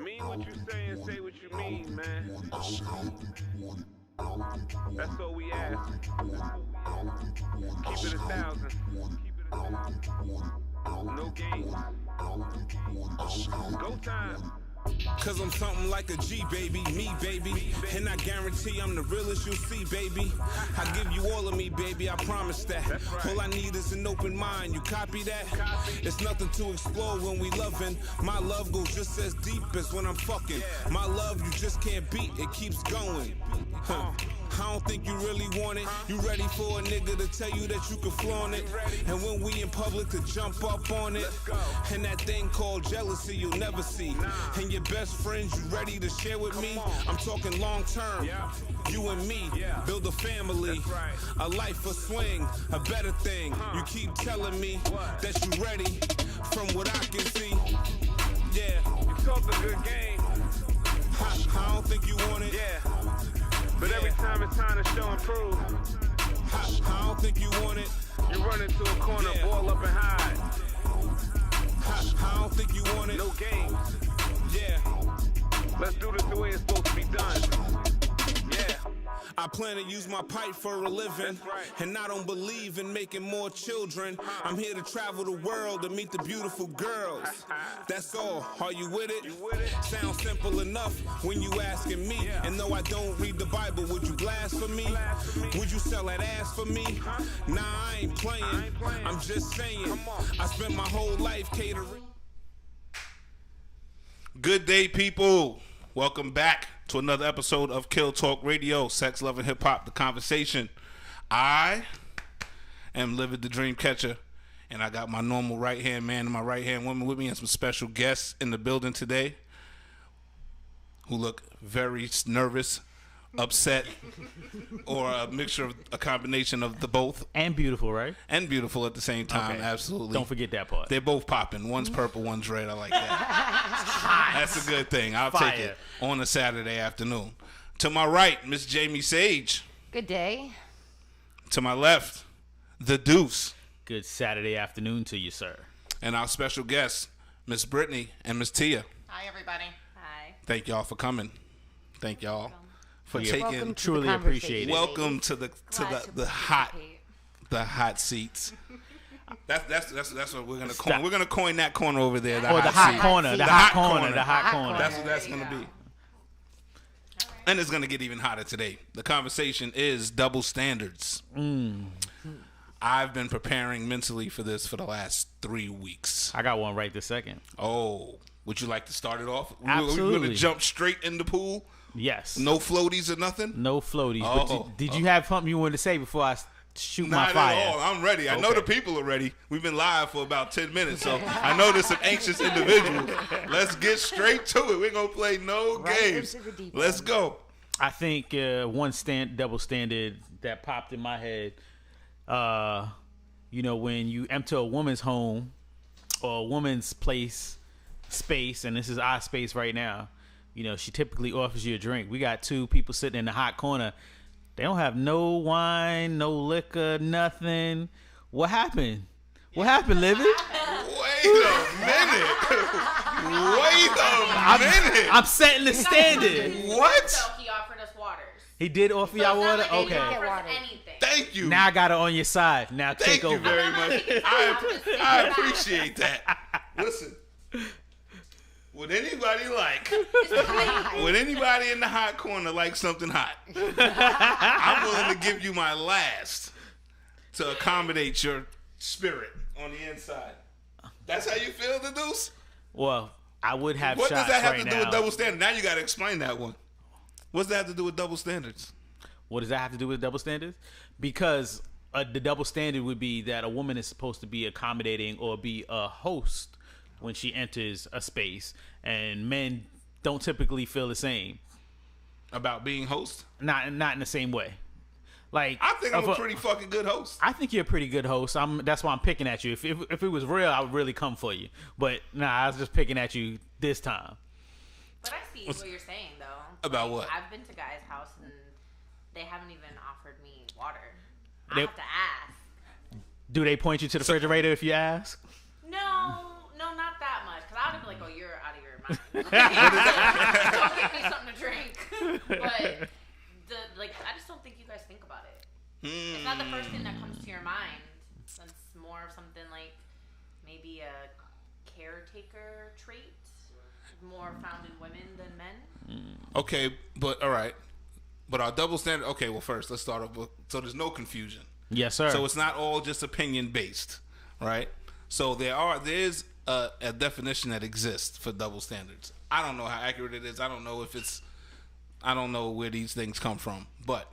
Mean what you say and say what you mean, man. That's all we ask. Keep it 1,000. No games. Go time. Cause I'm something like a G, baby, me, baby. And I guarantee I'm the realest you'll see, baby. I give you all of me, baby, I promise that. All I need is an open mind, you copy that? It's nothing to explore when we loving. My love goes just as deep as when I'm fucking. My love you just can't beat, it keeps going. I don't think you really want it. You ready for a nigga to tell you that you can flaunt it? And when we in public to jump up on it. And that thing called jealousy you'll never see. And your best friends you ready to share with me? I'm talking long term. You and me, build a family. A life, a swing, a better thing. You keep telling me that you ready from what I can see. Yeah, You talk a good game. I don't think you want it. Yeah. But every time it's time to show and prove, I don't think you want it. you run into a corner, ball up and hide. I don't think you want it. No games. Yeah. Let's do this the way it's supposed to be done. Yeah. I plan to use my pipe for a living, and I don't believe in making more children. I'm here to travel the world to meet the beautiful girls. That's all. Are you with it? Sounds simple enough when you asking me. And though I don't read the Bible, would you blaspheme me? Would you sell that ass for me? Nah, I ain't playing. I'm just saying. I spent my whole life catering. Good day, people. Welcome back to another episode of Kill Talk Radio, Sex, Love, and Hip Hop, The Conversation. I am Livid the Dream Catcher, and I got my normal right-hand man and my right-hand woman with me and some special guests in the building today who look very nervous, upset, or a mixture of a combination of the both. And beautiful, right? And beautiful at the same time, Okay. absolutely. Don't forget that part. They're both popping. One's purple, one's red. I like that. That's a good thing. I'll take it on a Saturday afternoon. To my right, Miss Jamie Sage. Good day. To my left, the Deuce. Good Saturday afternoon to you, sir. And our special guests, Miss Brittany and Miss Tia. Hi, everybody. Hi. Thank y'all for coming. Thank y'all for Yeah. taking. Welcome to Truly the appreciate it. Welcome to the hot seats. That's what we're gonna coin. We're gonna coin that corner over there. Or the hot seat. corner. The hot corner. The hot corner. That's what that's gonna be. And it's gonna get even hotter today. The conversation is double standards. I've been preparing mentally for this for the last 3 weeks. I got one right this second. Oh, would you like to start it off? Absolutely. We're gonna jump straight in the pool. Yes. No floaties or nothing. No floaties. Oh. But did you have something you wanted to say before I shoot my Not fire? at all. I'm ready. I know Okay. the people are ready. We've been live for about 10 minutes, so I know there's some anxious individuals. Let's get straight to it. We're going to play no games. into the deep Let's end. go. I think one double standard that popped in my head, when you enter a woman's home or a woman's space, and this is our space right now, she typically offers you a drink. We got two people sitting in the hot corner. They don't have no wine, no liquor, nothing. What happened? What happened, Livy? Wait a minute. Wait a minute. I'm setting the standard. What? So he offered us waters. He did offer y'all water? He Okay. offered us Water. anything. Thank you. Now I got it on your side. Now Thank take you over. very much. I appreciate that. Listen. Would anybody would anybody in the hot corner like something hot? I'm willing to give you my last to accommodate your spirit on the inside. That's how you feel, the Deuce? Well, I would have What shots does that have right to do now. with double standards? Now you got to explain that one. What's that have to do with double standards? What does that have to do with double standards? Because the double standard would be that a woman is supposed to be accommodating or be a host when she enters a space, and men don't typically feel the same. About being host? Not in the same way. Like I think I'm a pretty fucking good host. I think you're a pretty good host. That's why I'm picking at you. If it was real, I would really come for you. But nah, I was just picking at you this time. But I see what you're saying, though. About what? I've been to guys' house and they haven't even offered me water. I have to ask. Do they point you to the refrigerator if you ask? No, not that much. Because I would be like, oh, you're out of your mind. Don't give me something to drink. But I just don't think you guys think about it. It's not the first thing that comes to your mind. It's more of something like maybe a caretaker trait, more found in women than men. Okay, but all right. But our double standard. Okay, well, first let's start off. So there's no confusion. Yes, sir. So it's not all just opinion based, right? So there's a definition that exists for double standards. I don't know how accurate it is. I don't know where these things come from. But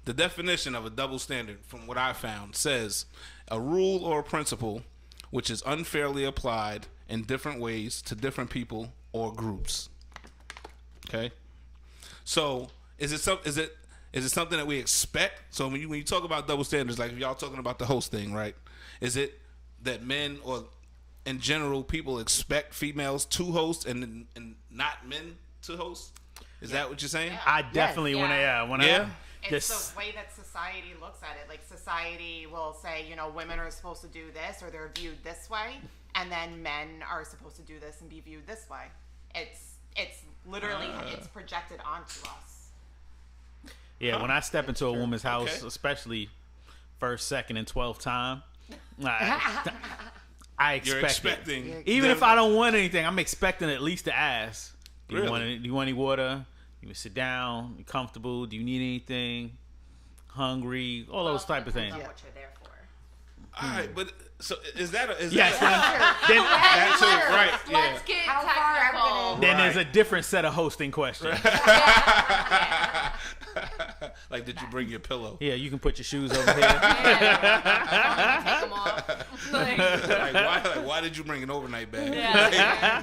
the definition of a double standard, from what I found, says a rule or a principle which is unfairly applied in different ways to different people or groups. Okay? So is it something that we expect? So when you talk about double standards, like if y'all talking about the host thing, right? Is it that men or in general people expect females to host and not men to host? Is that what you're saying? I definitely want to. Yeah. It's the way that society looks at it. Like society will say, women are supposed to do this or they're viewed this way, and then men are supposed to do this and be viewed this way. It's literally it's projected onto us. Yeah, when I step into a woman's house, Okay. especially first, second, and 12th time, I expect You're it. expecting Even them- if I don't want anything, I'm expecting at least to ask. Do you Really? want any water? You can sit down. You comfortable? Do you need anything? Hungry? All those type of things. Depends on what you're there for. All right, but so is that Yes. that too, right? Yeah. Let's get How far are we technical. gonna- Then there's a different set of hosting questions. Like, did you bring your pillow? Yeah, you can put your shoes over here. Take them off. Like, why did you bring an overnight bag? Yeah. Like,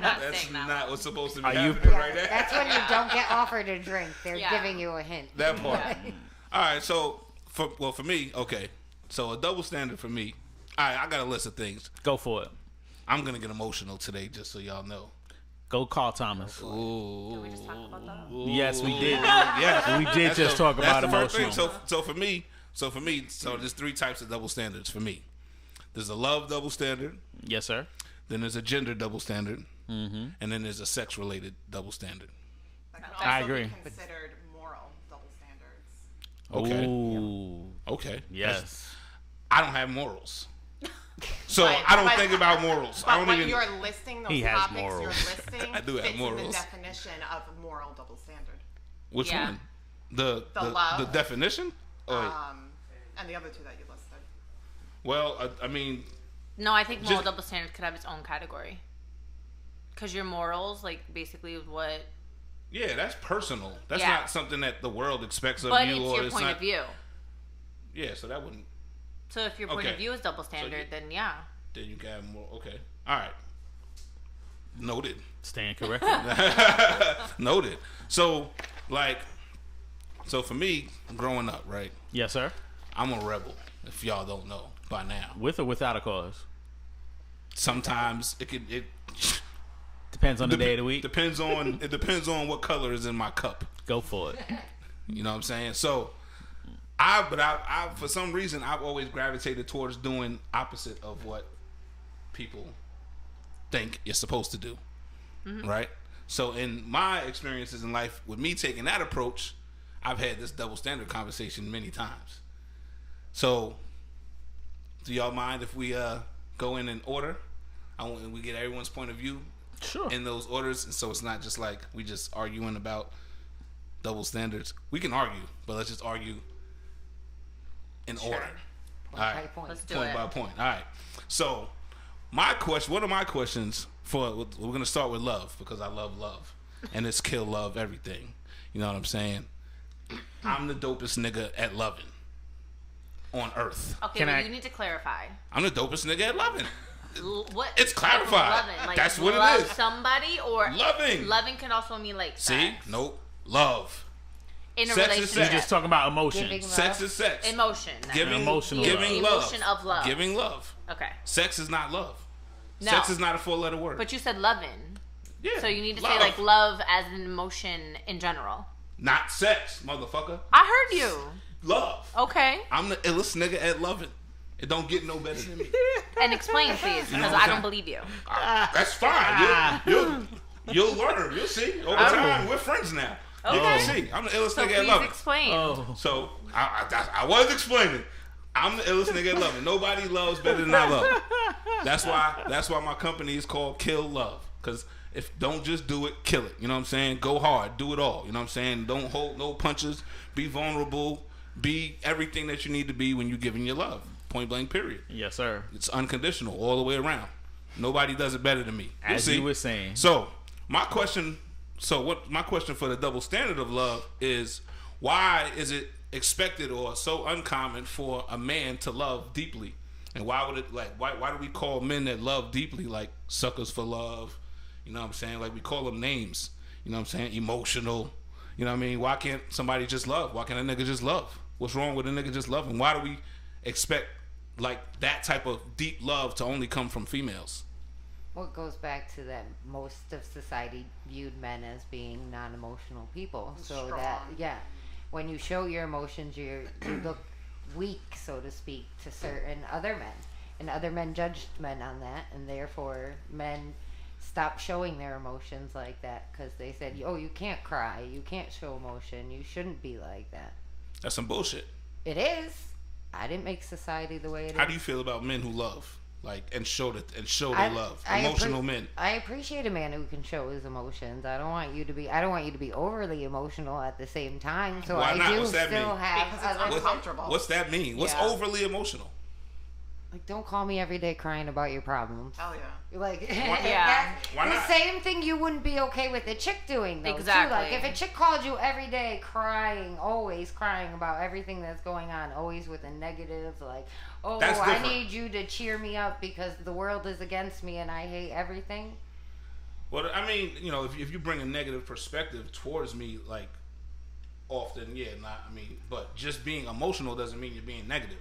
Not that's saying that not one. what's supposed to be Are you- happening Yeah, right there. that's when you don't get offered a drink. They're Yeah. giving you a hint. That part. All right, so for me, okay. So a double standard for me. All right, I got a list of things. Go for it. I'm gonna get emotional today, just so y'all know. Go call Thomas. Ooh. Did we just talk about that? Yes, we did. Yeah, We did just talk about that's the first emotional. thing. So for me, there's three types of double standards for me. There's a love double standard. Yes, sir. Then there's a gender double standard, and then there's a sex-related double standard. That can I also agree. be considered moral double standards. Okay. Ooh. Okay. Yes. I don't have morals, so But- I don't but- think about morals. I But don't when even. you're listing those He has topics, morals. you're listing I do have fits in morals. the definition of moral double standard. Which Yeah. one? The love. the definition. And the other two that you listed. Well, I mean, No, I think moral Just- double standards could have its own category. Because your morals, basically what... yeah, that's personal. That's Yeah. not something that the world expects of But you, it's or your it's point not. of view. Yeah, so that wouldn't. So if your point Okay. of view is double standard, then yeah. Then you got more. Okay, all right. Noted. Stand corrected. Noted. So, so for me, growing up, right, Yes, sir. I'm a rebel. If y'all don't know by now, With or without a cause. sometimes it Depends on the day of the week. depends on what color is in my cup. Go for it. You know what I'm saying? So, I for some reason I've always gravitated towards doing opposite of what people think you're supposed to do, right? So in my experiences in life, with me taking that approach, I've had this double standard conversation many times. So, do y'all mind if we go in order? We get everyone's point of view Sure. in those orders, and so it's not just like we just arguing about double standards. We can argue, but let's just argue in order. All right, Point. Let's do point it. by point. All right. So, one of my questions we're gonna start with love, because I love love, and it's kill love everything. You know what I'm saying? I'm the dopest nigga at loving on earth. Okay, Can but I- you need to clarify. I'm the dopest nigga at loving. What It's type of clarified. loving? Like, That's what it love is. somebody or Loving. Loving can also mean See? sex. Nope. Love. In a Sex is relationship. You're sex. just talking about emotion. Giving Sex is sex. Emotion. then. Giving Emotional giving love. love. Emotion of love. Giving love. Okay. Sex is not love. No. Sex is not a four-letter word. But you said loving. yeah. So you need to love. say love as an emotion in general. Not sex, motherfucker. I heard you. love. Okay. I'm the illest nigga at loving. It don't get no better than me. And explain, please, You know because what I I'm don't saying? believe you. That's fine. You'll learn. You'll see. Over time, we're friends now. You're gonna see. I'm the illest So nigga at please loving. explain. Oh, So I was explaining. I'm the illest nigga at loving. Nobody loves better than I love. That's why my company is called Kill Love. Cause if don't just do it, kill it. You know what I'm saying? Go hard, do it all. You know what I'm saying? Don't hold no punches. Be vulnerable. Be everything that you need to be when you're giving your love. Point blank. Period. yes, sir. It's unconditional all the way around. Nobody does it better than me. You'll As see. you were saying. So my question for the double standard of love is, why is it expected or so uncommon for a man to love deeply? And why would it why do we call men that love deeply like suckers for love? You know what I'm saying? Like we call them names. You know what I'm saying? Emotional. You know what I mean? Why can't somebody just love? Why can't a nigga just love? What's wrong with a nigga just loving? Why do we expect like that type of deep love to only come from females? Well, it goes back to that most of society viewed men as being non-emotional people. So that, when you show your emotions, you look weak, so to speak, to certain other men. And other men judged men on that, and therefore men stopped showing their emotions like that because they said, oh, you can't cry, you can't show emotion, you shouldn't be like that. That's some bullshit. It is. I didn't make society the way it is. How do you feel about men who love, like, and show their love? I Emotional men. I appreciate a man who can show his emotions. I don't want you to be overly emotional at the same time. So Why I not? do What's that still mean? have Because it's other. uncomfortable. What's that mean? What's Yeah. overly emotional? Like, don't call me every day crying about your problems. Oh yeah. Like, Yeah. Why the not? same thing you wouldn't be okay with a chick doing, though. Exactly. Too. Like, if a chick called you every day crying, always crying about everything that's going on, always with a negative, like, oh, That's I different. need you to cheer me up because the world is against me and I hate everything. Well, I mean, you know, if you bring a negative perspective towards me, like, often, but just being emotional doesn't mean you're being negative.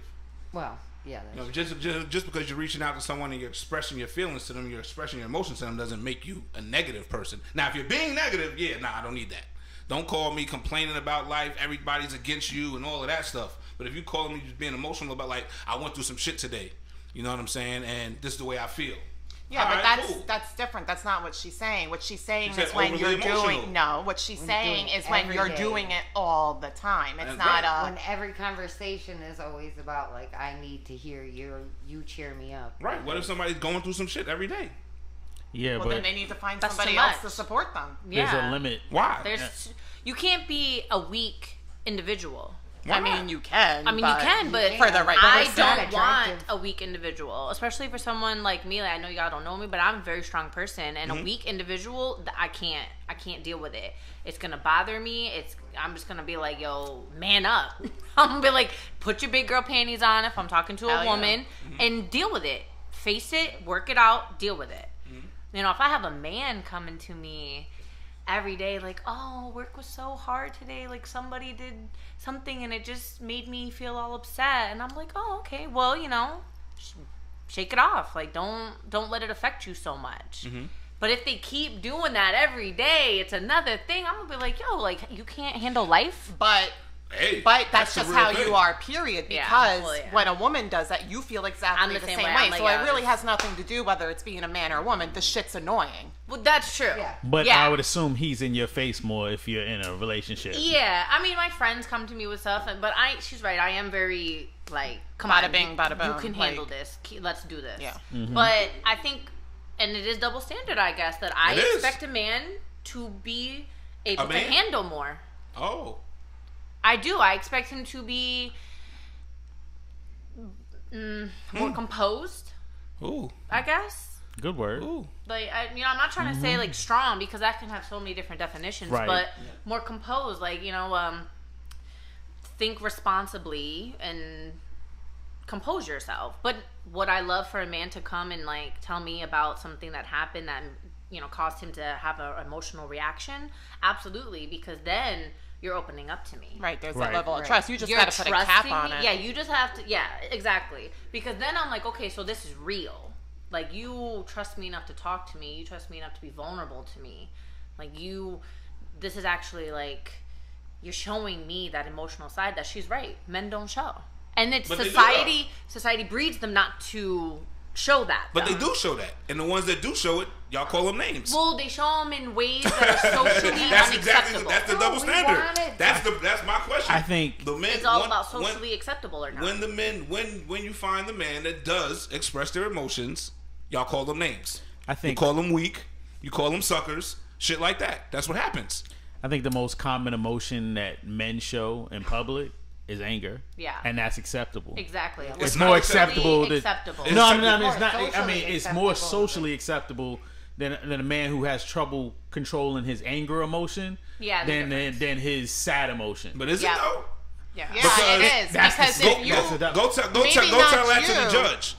Well, yeah. You That's know, just because you're reaching out to someone and you're expressing your feelings to them, you're expressing your emotions to them, doesn't make you a negative person. Now, if you're being negative, I don't need that. Don't call me complaining about life, everybody's against you and all of that stuff. But if you calling me just being emotional about, like, I went through some shit today, you know what I'm saying, and this is the way I feel. Yeah, All but right, that's cool. that's different. That's not what she's saying. What she's saying She is said when overly you're doing emotional. what she's When saying doing is when every you're day. doing it all the time. It's And not right. when every conversation is always about, like, I need to hear you cheer me up. Right. What if somebody's going through some shit every day? Yeah, well, but then they need to find That's somebody too else much. to support them. there's Yeah. a limit. Why? You can't be a weak individual. Why I not? mean, you can. I mean, you can, but for the right I person. don't Attractive. want a weak individual, especially for someone like me. Like, I know y'all don't know me, but I'm a very strong person, and a weak individual, I can't deal with it. It's gonna bother me. I'm just gonna be like, yo, man up. I'm gonna be like, put your big girl panties on if I'm talking to a Hell yeah. woman, and deal with it. Face it, work it out, deal with it. You know, if I have a man coming to me every day like, oh, work was so hard today, like somebody did something and it just made me feel all upset, and I'm like, oh, okay, well, you know, shake it off, like don't let it affect you so much. But if they keep doing that every day, it's another thing. I'm gonna be like, yo, like, you can't handle life. But Hey, that's the just real how thing. you are, period. Yeah, Because well, yeah. when a woman does that, you feel exactly I'm the the same same way. way. I'm like, So yeah, it really this- has nothing to do whether it's being a man or a woman. The shit's annoying. Well, that's true. Yeah. But Yeah. I would assume he's in your face more if you're in a relationship. Yeah, I mean, my friends come to me with stuff, but she's right. I am very, like, come Bada on, bing, bada you boom, can handle like- this. Let's do this. Yeah. But I think, and it is double standard, I guess, that I It is. expect a man to be able A to man? handle more. Oh. I do. I expect him to be more composed, Ooh. I guess. Good word. Ooh. Like, I'm not trying to say like strong, because that can have so many different definitions, Right. but more composed, like, think responsibly and compose yourself. But would I love for a man to come and, like, tell me about something that happened that, caused him to have an emotional reaction? Absolutely, because then you're opening up to me. Right. There's Right. that level of Right. trust. You just You're got to put a cap trusting on me. it. Yeah, you just have to. Yeah, exactly. Because then I'm like, okay, so this is real. Like, you trust me enough to talk to me. You trust me enough to be vulnerable to me. Like, this is actually, like, you're showing me that emotional side that she's right. Men don't show. And it's But they do, society breeds them not to show that. But though. they do show that. And the ones that do show it, y'all call them names. Well, they show them in ways that are socially unacceptable. That's the double standard. That's my question. I think the men, it's all about socially acceptable or not. When the men, when you find the man that does express their emotions, y'all call them names. I think you call them weak. You call them suckers. Shit like that. That's what happens. I think the most common emotion that men show in public is anger. Yeah. And that's acceptable. Exactly. It's more acceptable. It's it's not. socially I mean, it's more acceptable. socially acceptable than a man who has trouble controlling his anger emotion. Yeah, Than his sad emotion. But is Yeah. it though? Yeah, Because it is. that's Because the- if you, Go tell that to the judge.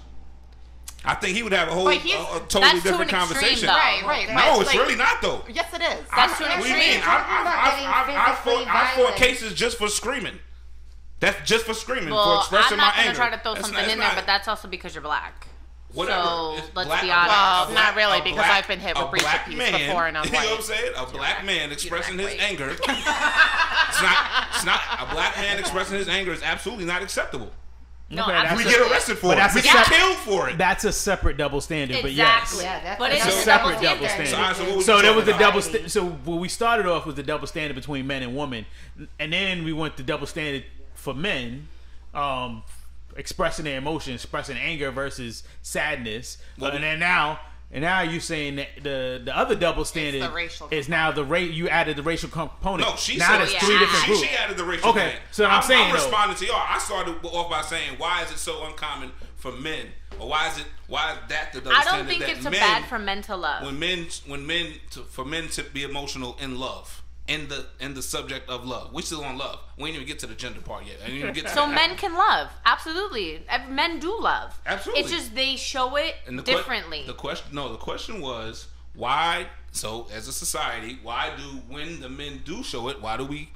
I think he would have a whole But he's- a totally that's to different an extreme, conversation. though. right. No, it's Like, really not though. Yes, it is. That's to an What do you extreme. mean? Talking about getting I physically fought violent. cases just for screaming. That's just for screaming, for Well, expressing I'm my not going anger. to try to throw That's something not- in it's there, not- but that's also because you're black. Whatever. So, It's let's black- be a honest. black- Well, not really, a because black- I've been hit with a breach of black peace man, before, and I'm you know what I'm white. saying? A black man expressing his white. anger. It's not a black man expressing his anger is absolutely not acceptable. No, Okay, absolutely. We get arrested for But it. that's We a get sep- killed for it. That's a separate double standard. Exactly. But yes. Yeah, that's But it's another a separate double double standard. standard. So, what we So there was talking a double. about? So what we started off with the double standard between men and women, and then we went to double standard for men, expressing their emotions, expressing anger versus sadness. Well, And then now you're saying that the other double standard racial is now the rate you added the racial component. No, she now said there's yeah. three different groups. She added the racial Okay, thing. so I'm saying, I'm though- responding to y'all. I started off by saying, why is it so uncommon for men, or why is that the double I standard? don't think that it's men, bad for men to love. for men to be emotional in love, in the subject of love. We still on love. We ain't even get to the gender part yet. I didn't even get to So that. men can love. Absolutely. Men do love. Absolutely. It's just they show it And differently. The question was why. So as a society, when the men do show it, why do we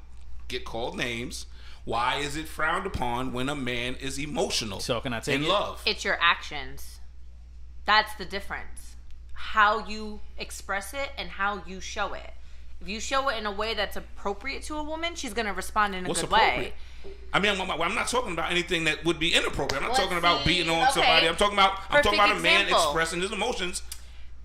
get called names? Why is it frowned upon when a man is emotional? So can I take in it? love? It's your actions. That's the difference. How you express it and how you show it. If you show it in a way that's appropriate to a woman, she's going to respond in a What's good appropriate? way. I mean, I'm not talking about anything that would be inappropriate. I'm not Let's talking about see. beating on Okay. somebody. I'm talking about Perfect a man example. expressing his emotions.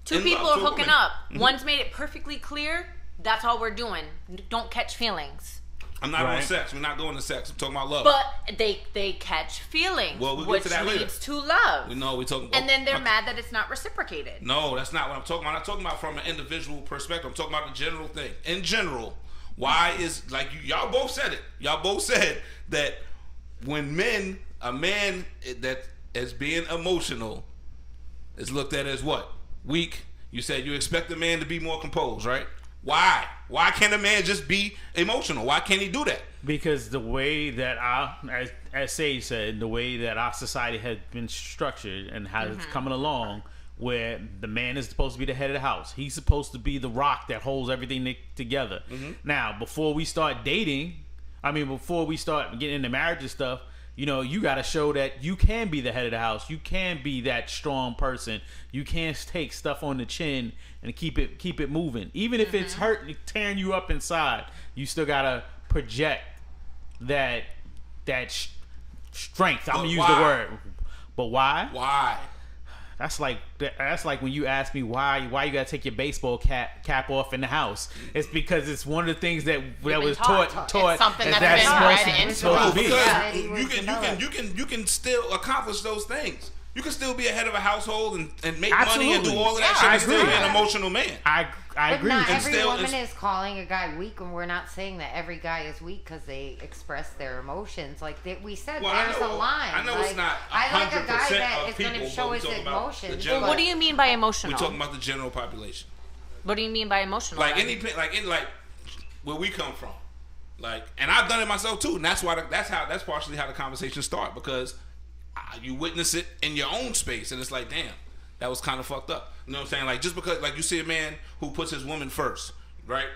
Two in people love are to a hooking woman. up. Mhm. One's made it perfectly clear. That's all we're doing. Don't catch feelings. I'm not on Right. sex. We're not going to sex. I'm talking about love. But they catch feelings, Well, we'll get which to that later. leads to love. we talking. And then they're mad that it's not reciprocated. No, that's not what I'm talking about. I'm not talking about from an individual perspective. I'm talking about the general thing. In general, why is y'all both said it. Y'all both said that when a man that is being emotional is looked at as what? Weak. You said you expect a man to be more composed, right? Why? Why can't a man just be emotional? Why can't he do that? Because the way that as Sage said, the way that our society has been structured and how it's coming along, where the man is supposed to be the head of the house. He's supposed to be the rock that holds everything together. Now, before we start dating, before we start getting into marriage and stuff, you got to show that you can be the head of the house. You can be that strong person. You can't take stuff on the chin and keep it moving. Even if it's hurting, tearing you up inside, you still got to project that strength. I'm But gonna use why? the word. But why? Why? That's like when you ask me why you gotta take your baseball cap off in the house. It's because it's one of the things that was taught. It's something as that's been bred supposed into supposed us. to be. Because Yeah, he you was can developed. you can still accomplish those things. You can still be a head of a household and make money and do Absolutely. all of that Yeah, shit I and still agree. be an emotional man. I But agree not with you. every still woman is- is calling a guy weak, and we're not saying that every guy is weak because they express their emotions. Like we said, Well, I there's know- a line. I know like, it's not I like a guy 100% that of is going people, to show but we his talking about the emotions. general- but- What do you mean by We're emotional? talking about the general population. What do you mean by emotional? Like then? where we come from. And I've done it myself too. And that's partially how the conversation start, because you witness it in your own space and it's like, damn, that was kind of fucked up. You know what I'm saying? Like, just because you see a man who puts his woman first, right?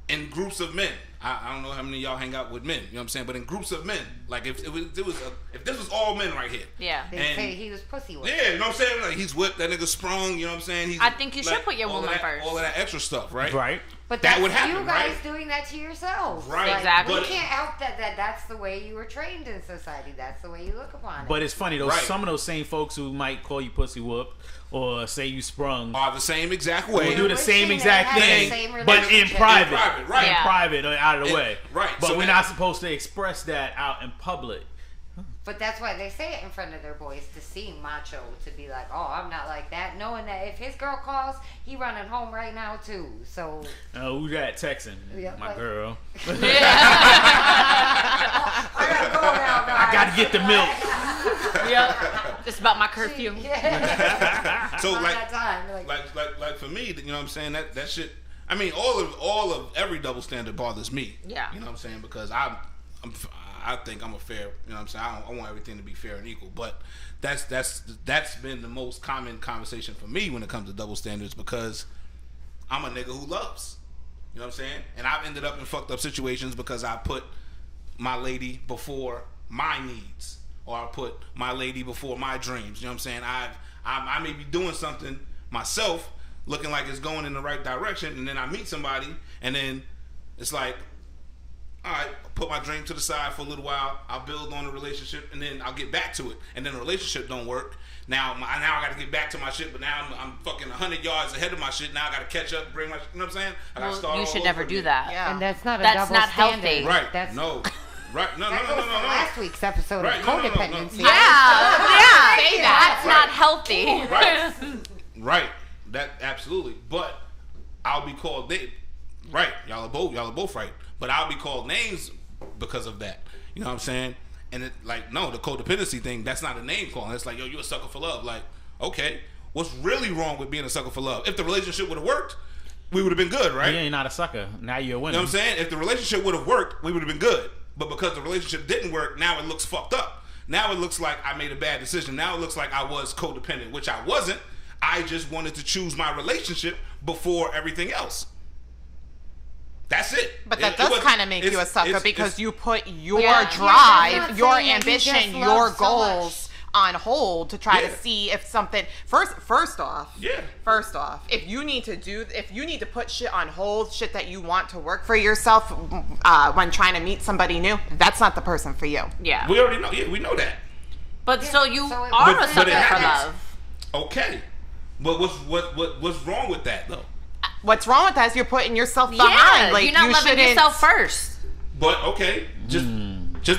In groups of men, I don't know how many of y'all hang out with men, you know what I'm saying? But in groups of men, like if this was all men right here, Yeah. They and- say he was pussy whipped. yeah, you know what I'm saying? Like, he's whipped, that nigga sprung, you know what I'm saying? I think you should put your all of woman that- first. All of that extra stuff, right? Right. But that that's would happen, you guys right? doing that to yourselves. Right. Exactly. You can't help that's the way you were trained in society. That's the way you look upon it. But it's funny, those Right. some of those same folks who might call you pussy whoop or say you sprung Are the same exact way. will do the same Wishing exact they had thing, the same but in relationship. private. In private, right. In Yeah. private or out of the way. Right. But So we're that- not supposed to express that out in public. But that's why they say it in front of their boys, to seem macho, to be like, oh, I'm not like that, knowing that if his girl calls, he running home right now too. So Who that texting? Yeah, My like- girl. I gotta go now, guys. I gotta get the milk. Yep. It's about my curfew. Yeah. So Not like, that time. like for me, you know what I'm saying? That shit. I mean, all of every double standard bothers me. Yeah. You know what I'm saying? Because I think I'm a fair. You know what I'm saying? I want everything to be fair and equal. But that's been the most common conversation for me when it comes to double standards, because I'm a nigga who loves. You know what I'm saying? And I've ended up in fucked up situations because I put my lady before my needs, or I put my lady before my dreams. You know what I'm saying? I may be doing something myself, looking like it's going in the right direction, and then I meet somebody, and then it's like, all right, I'll put my dream to the side for a little while. I'll build on the relationship, and then I'll get back to it. And then the relationship don't work. Now I got to get back to my shit, but now I'm fucking 100 yards ahead of my shit. Now I got to catch up, bring my, you know what I'm saying? I got to Well, start you all should over never do again. that. Yeah. And that's not a That's double not standard. healthy. Right? That's No. Right? No. that goes from last week's episode Right, of no, no, no, no. codependency. Yeah. Say that. That's not healthy. Right. Right. That absolutely. But I'll be called right. Y'all are both right. But I'll be called names because of that. You know what I'm saying? And it like, no, the codependency thing, that's not a name calling. It's like, yo, you a sucker for love. Like, okay, what's really wrong with being a sucker for love? If the relationship would have worked, we would have been good, right? Yeah, you're not a sucker. Now you're a winner. You know what I'm saying? If the relationship would have worked, we would have been good. But because the relationship didn't work, now it looks fucked up. Now it looks like I made a bad decision. Now it looks like I was codependent, which I wasn't. I just wanted to choose my relationship before everything else. That's it. But that It does wasn't- kind of make you a it's- sucker it's- because you put your Yeah. Yeah, drive, that's not your saying that you just ambition, love your so goals on hold to try Yeah. to see if something first off. Yeah. First off, if you need to put shit on hold, shit that you want to work for yourself when trying to meet somebody new, that's not the person for you. Yeah. We already know. Yeah, we know that. But so you So it are wasn't- a sucker it for happens. love. Okay. But what's wrong with that though? What's wrong with that is you're putting yourself Yeah. behind. Like You're not you loving shouldn't. yourself first. But okay, just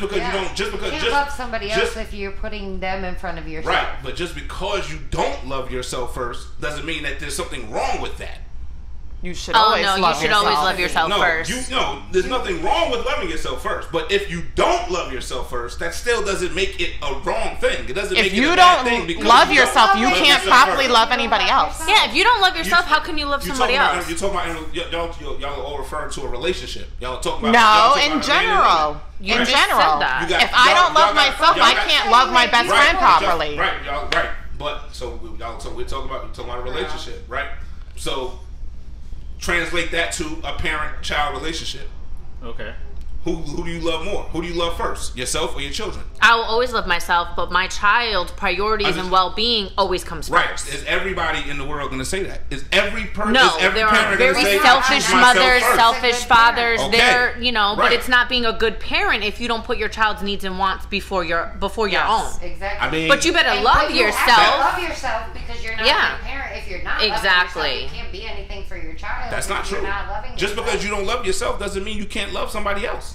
because Yeah. you don't, just because You can't just love somebody else just- if you're putting them in front of yourself. right. But just because you don't love yourself first doesn't mean that there's something wrong with that. You should Oh always no, you love should yourself. always love yourself No, first. there's nothing wrong with loving yourself first. But if you don't love yourself first, that still doesn't make it a wrong thing. It doesn't If make it you a bad thing don't because love you yourself, don't you love can't yourself properly first. love anybody else. Yeah, if you don't love yourself, how can you love somebody else? You're talking about y'all are all referring to a relationship. Y'all are talking about No, y'all talking in about a man and general. woman. You In just general. said that. You got- If I y'all- don't love y'all got- myself, y'all I got- can't love my best friend properly. Right, y'all, right. But so we're talking about a relationship, right? So translate that to a parent-child relationship. Okay. Who do you love more? Who do you love first? Yourself or your children? I will always love myself, but my child's priorities and well-being always comes Right. first. Is everybody in the world going to say that? Is every person? No, is every there are parent gonna very say, selfish "Choose myself mothers, first"? selfish fathers. Okay. They're, but Right. it's not being a good parent if you don't put your child's needs and wants before your own. Exactly. I mean, But you better And- love but you have to yourself. love yourself because you're not Yeah. a good parent. If you're not Exactly. loving yourself, you can't be anything for your child. that's if not you're true. Not loving Just yourself. because you don't love yourself doesn't mean you can't love somebody else.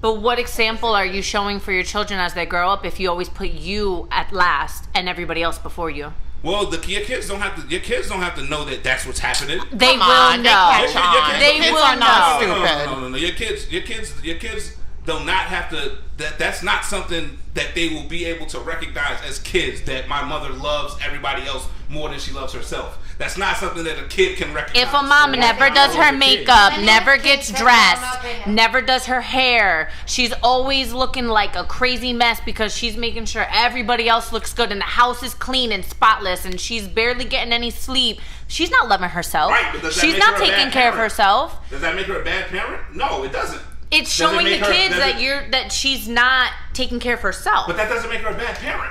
But what example are you showing for your children as they grow up if you always put you at last and everybody else before you? Well, your kids don't have to know that that's what's happening. They Come will on, they know. catch on. They Kids will are not know. stupid. No. Your kids do not have to. That's not something that they will be able to recognize as kids. That my mother loves everybody else more than she loves herself. That's not something that a kid can recognize. If a mom never does her makeup, And never if gets kids that grown up dressed, in- never does her hair, she's always looking like a crazy mess because she's making sure everybody else looks good and the house is clean and spotless and she's barely getting any sleep, she's not loving herself. Right, but does that She's make not her a taking bad care of parent? herself. Does that make her a bad parent? No, it doesn't. It's Does it showing the make her- kids does it- that she's not taking care of herself. But that doesn't make her a bad parent.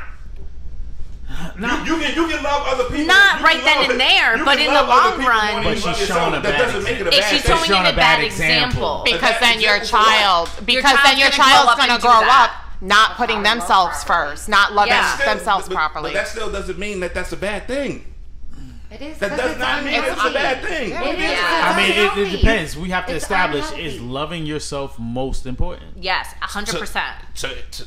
You can love other people. Not right then and there, but in the long run. But she's showing a that bad doesn't make it a If bad she's thing. showing it a bad example. Because then your example child, child's gonna grow that. up not putting themselves first, not loving themselves properly. But that still doesn't mean that that's a bad thing. It is. That does not mean it's a bad thing. It is. I mean, it unhealthy. depends. We have to It's establish, unhealthy. is loving yourself most important? Yes, 100%.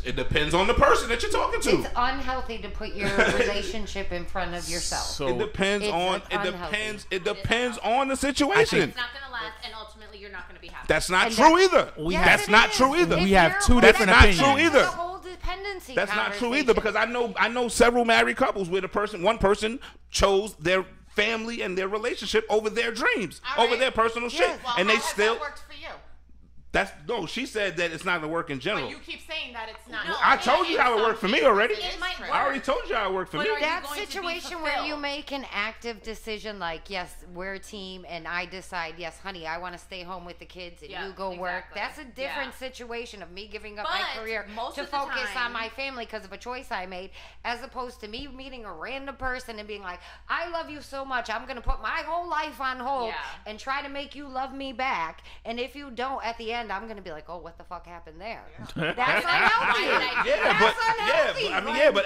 It depends on the person that you're talking to. It's unhealthy to put your relationship in front of yourself. So It depends It's on unhealthy. it depends on the situation. It's not going to last, and ultimately you're not going to be happy. That's not And true that- either. We Yes, That's it not is. true either. If We have you're two holding- different That's not opinions. true either. It's a whole dependency That's not true either conversation. because I know several married couples where one person chose their family and their relationship over their dreams, All over right. their personal shit, Well, and how they has still. that worked for you? She said that it's not gonna work in general. But you keep saying that it's not. No, I told you how it worked for me already. It might work. I already told you how it worked for But me. are you That going to be situation where you fulfilled? make an active decision, like, yes, we're a team, and I decide, yes, honey, I want to stay home with the kids, and Yeah, you go work. exactly. That's a different Yeah. situation of me giving up my But career most to of the focus time- on my family because of a choice I made, as opposed to me meeting a random person and being like, I love you so much, I'm going to put my whole life on hold Yeah. and try to make you love me back. And if you don't, at the end, I'm going to be like, oh, what the fuck happened there? That's unhealthy. Yeah, That's but unhealthy.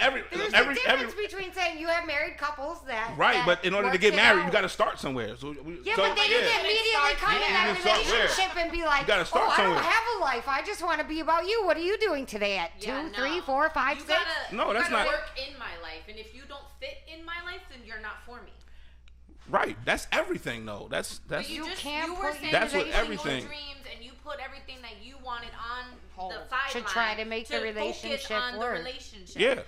every There's a difference between saying you have married couples that but in order to work get it married, out. you got to start somewhere. So Yeah, but then you can immediately come in that You can start where? relationship and be like, You gotta start oh, I somewhere. don't have a life. I just want to be about you. What are you doing today at Yeah, 2, no. 3, 4, 5, You 6? gotta, No, that's you gotta not- work in my life, and if you don't fit in my life, then you're not for me. Right, that's everything though. That's But You just, can't you were put saying That's that what you had everything- your dreams, and you put everything that you wanted on Hold. the To sideline try to make the focus relationship on work. The relationship. Yeah.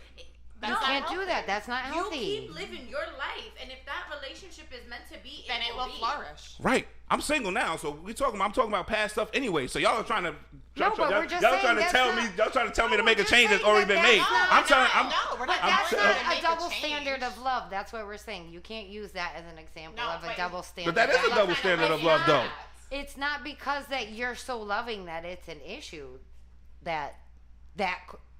You No, can't do that. That's not You healthy. keep living your life, and if that relationship is meant to be, Then it will be. flourish. right. I'm single now, so I'm talking about past stuff anyway. So y'all are trying to No, but we're just y'all saying trying to that's tell not- me y'all trying to tell me to No, make a we're change just that's already saying been made. that's not- I'm trying. I'm No, we're But not that's trying not to a make double change. standard of love. That's what we're saying. You can't use that as an example No, of a but- double standard. But that is a of double love. standard of It's love, though. not. It's not because that you're so loving that it's an issue that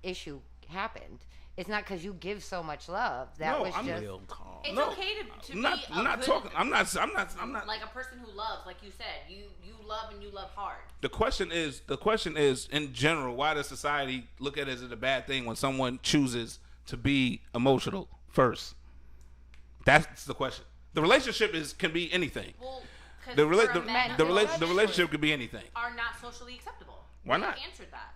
issue happened. It's not because you give so much love. That No, was I'm just. real calm. It's No, okay to I'm be not. a I'm not good, talking. I'm not. like a person who loves, like you said, you love and you love hard. The question is in general, why does society look at it as a bad thing when someone chooses to be emotional first? That's the question. The relationship can be anything. Well, 'cause The for men, relationship could be anything. are not socially acceptable. Why You not? answered that.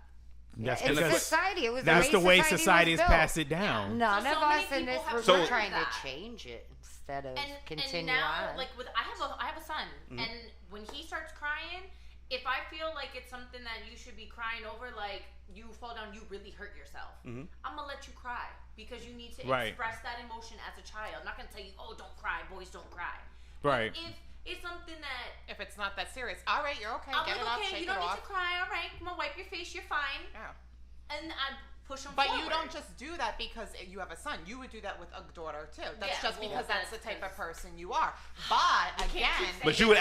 That's It's because society. It was that's the way society society's was built. passed it down. None So of many us in people this have room So- are trying to that. change it instead of And continue now, on. like I have a son, and when he starts crying, if I feel like it's something that you should be crying over, like you fall down, you really hurt yourself, I'm gonna let you cry because you need to Right. express that emotion as a child. I'm not gonna tell you, oh, don't cry, boys don't cry. Right. If it's something that If it's not that serious, all right, you're okay. I'm Get it like, off, okay, shake you it don't need off. to cry. All right, come on, wipe your face. You're fine. Yeah. And I push him But forward. you don't just do that because you have a son. You would do that with a daughter too. That's Yeah, just well, because that's the that's type of 'cause- person you are. But can't again, keep saying But you would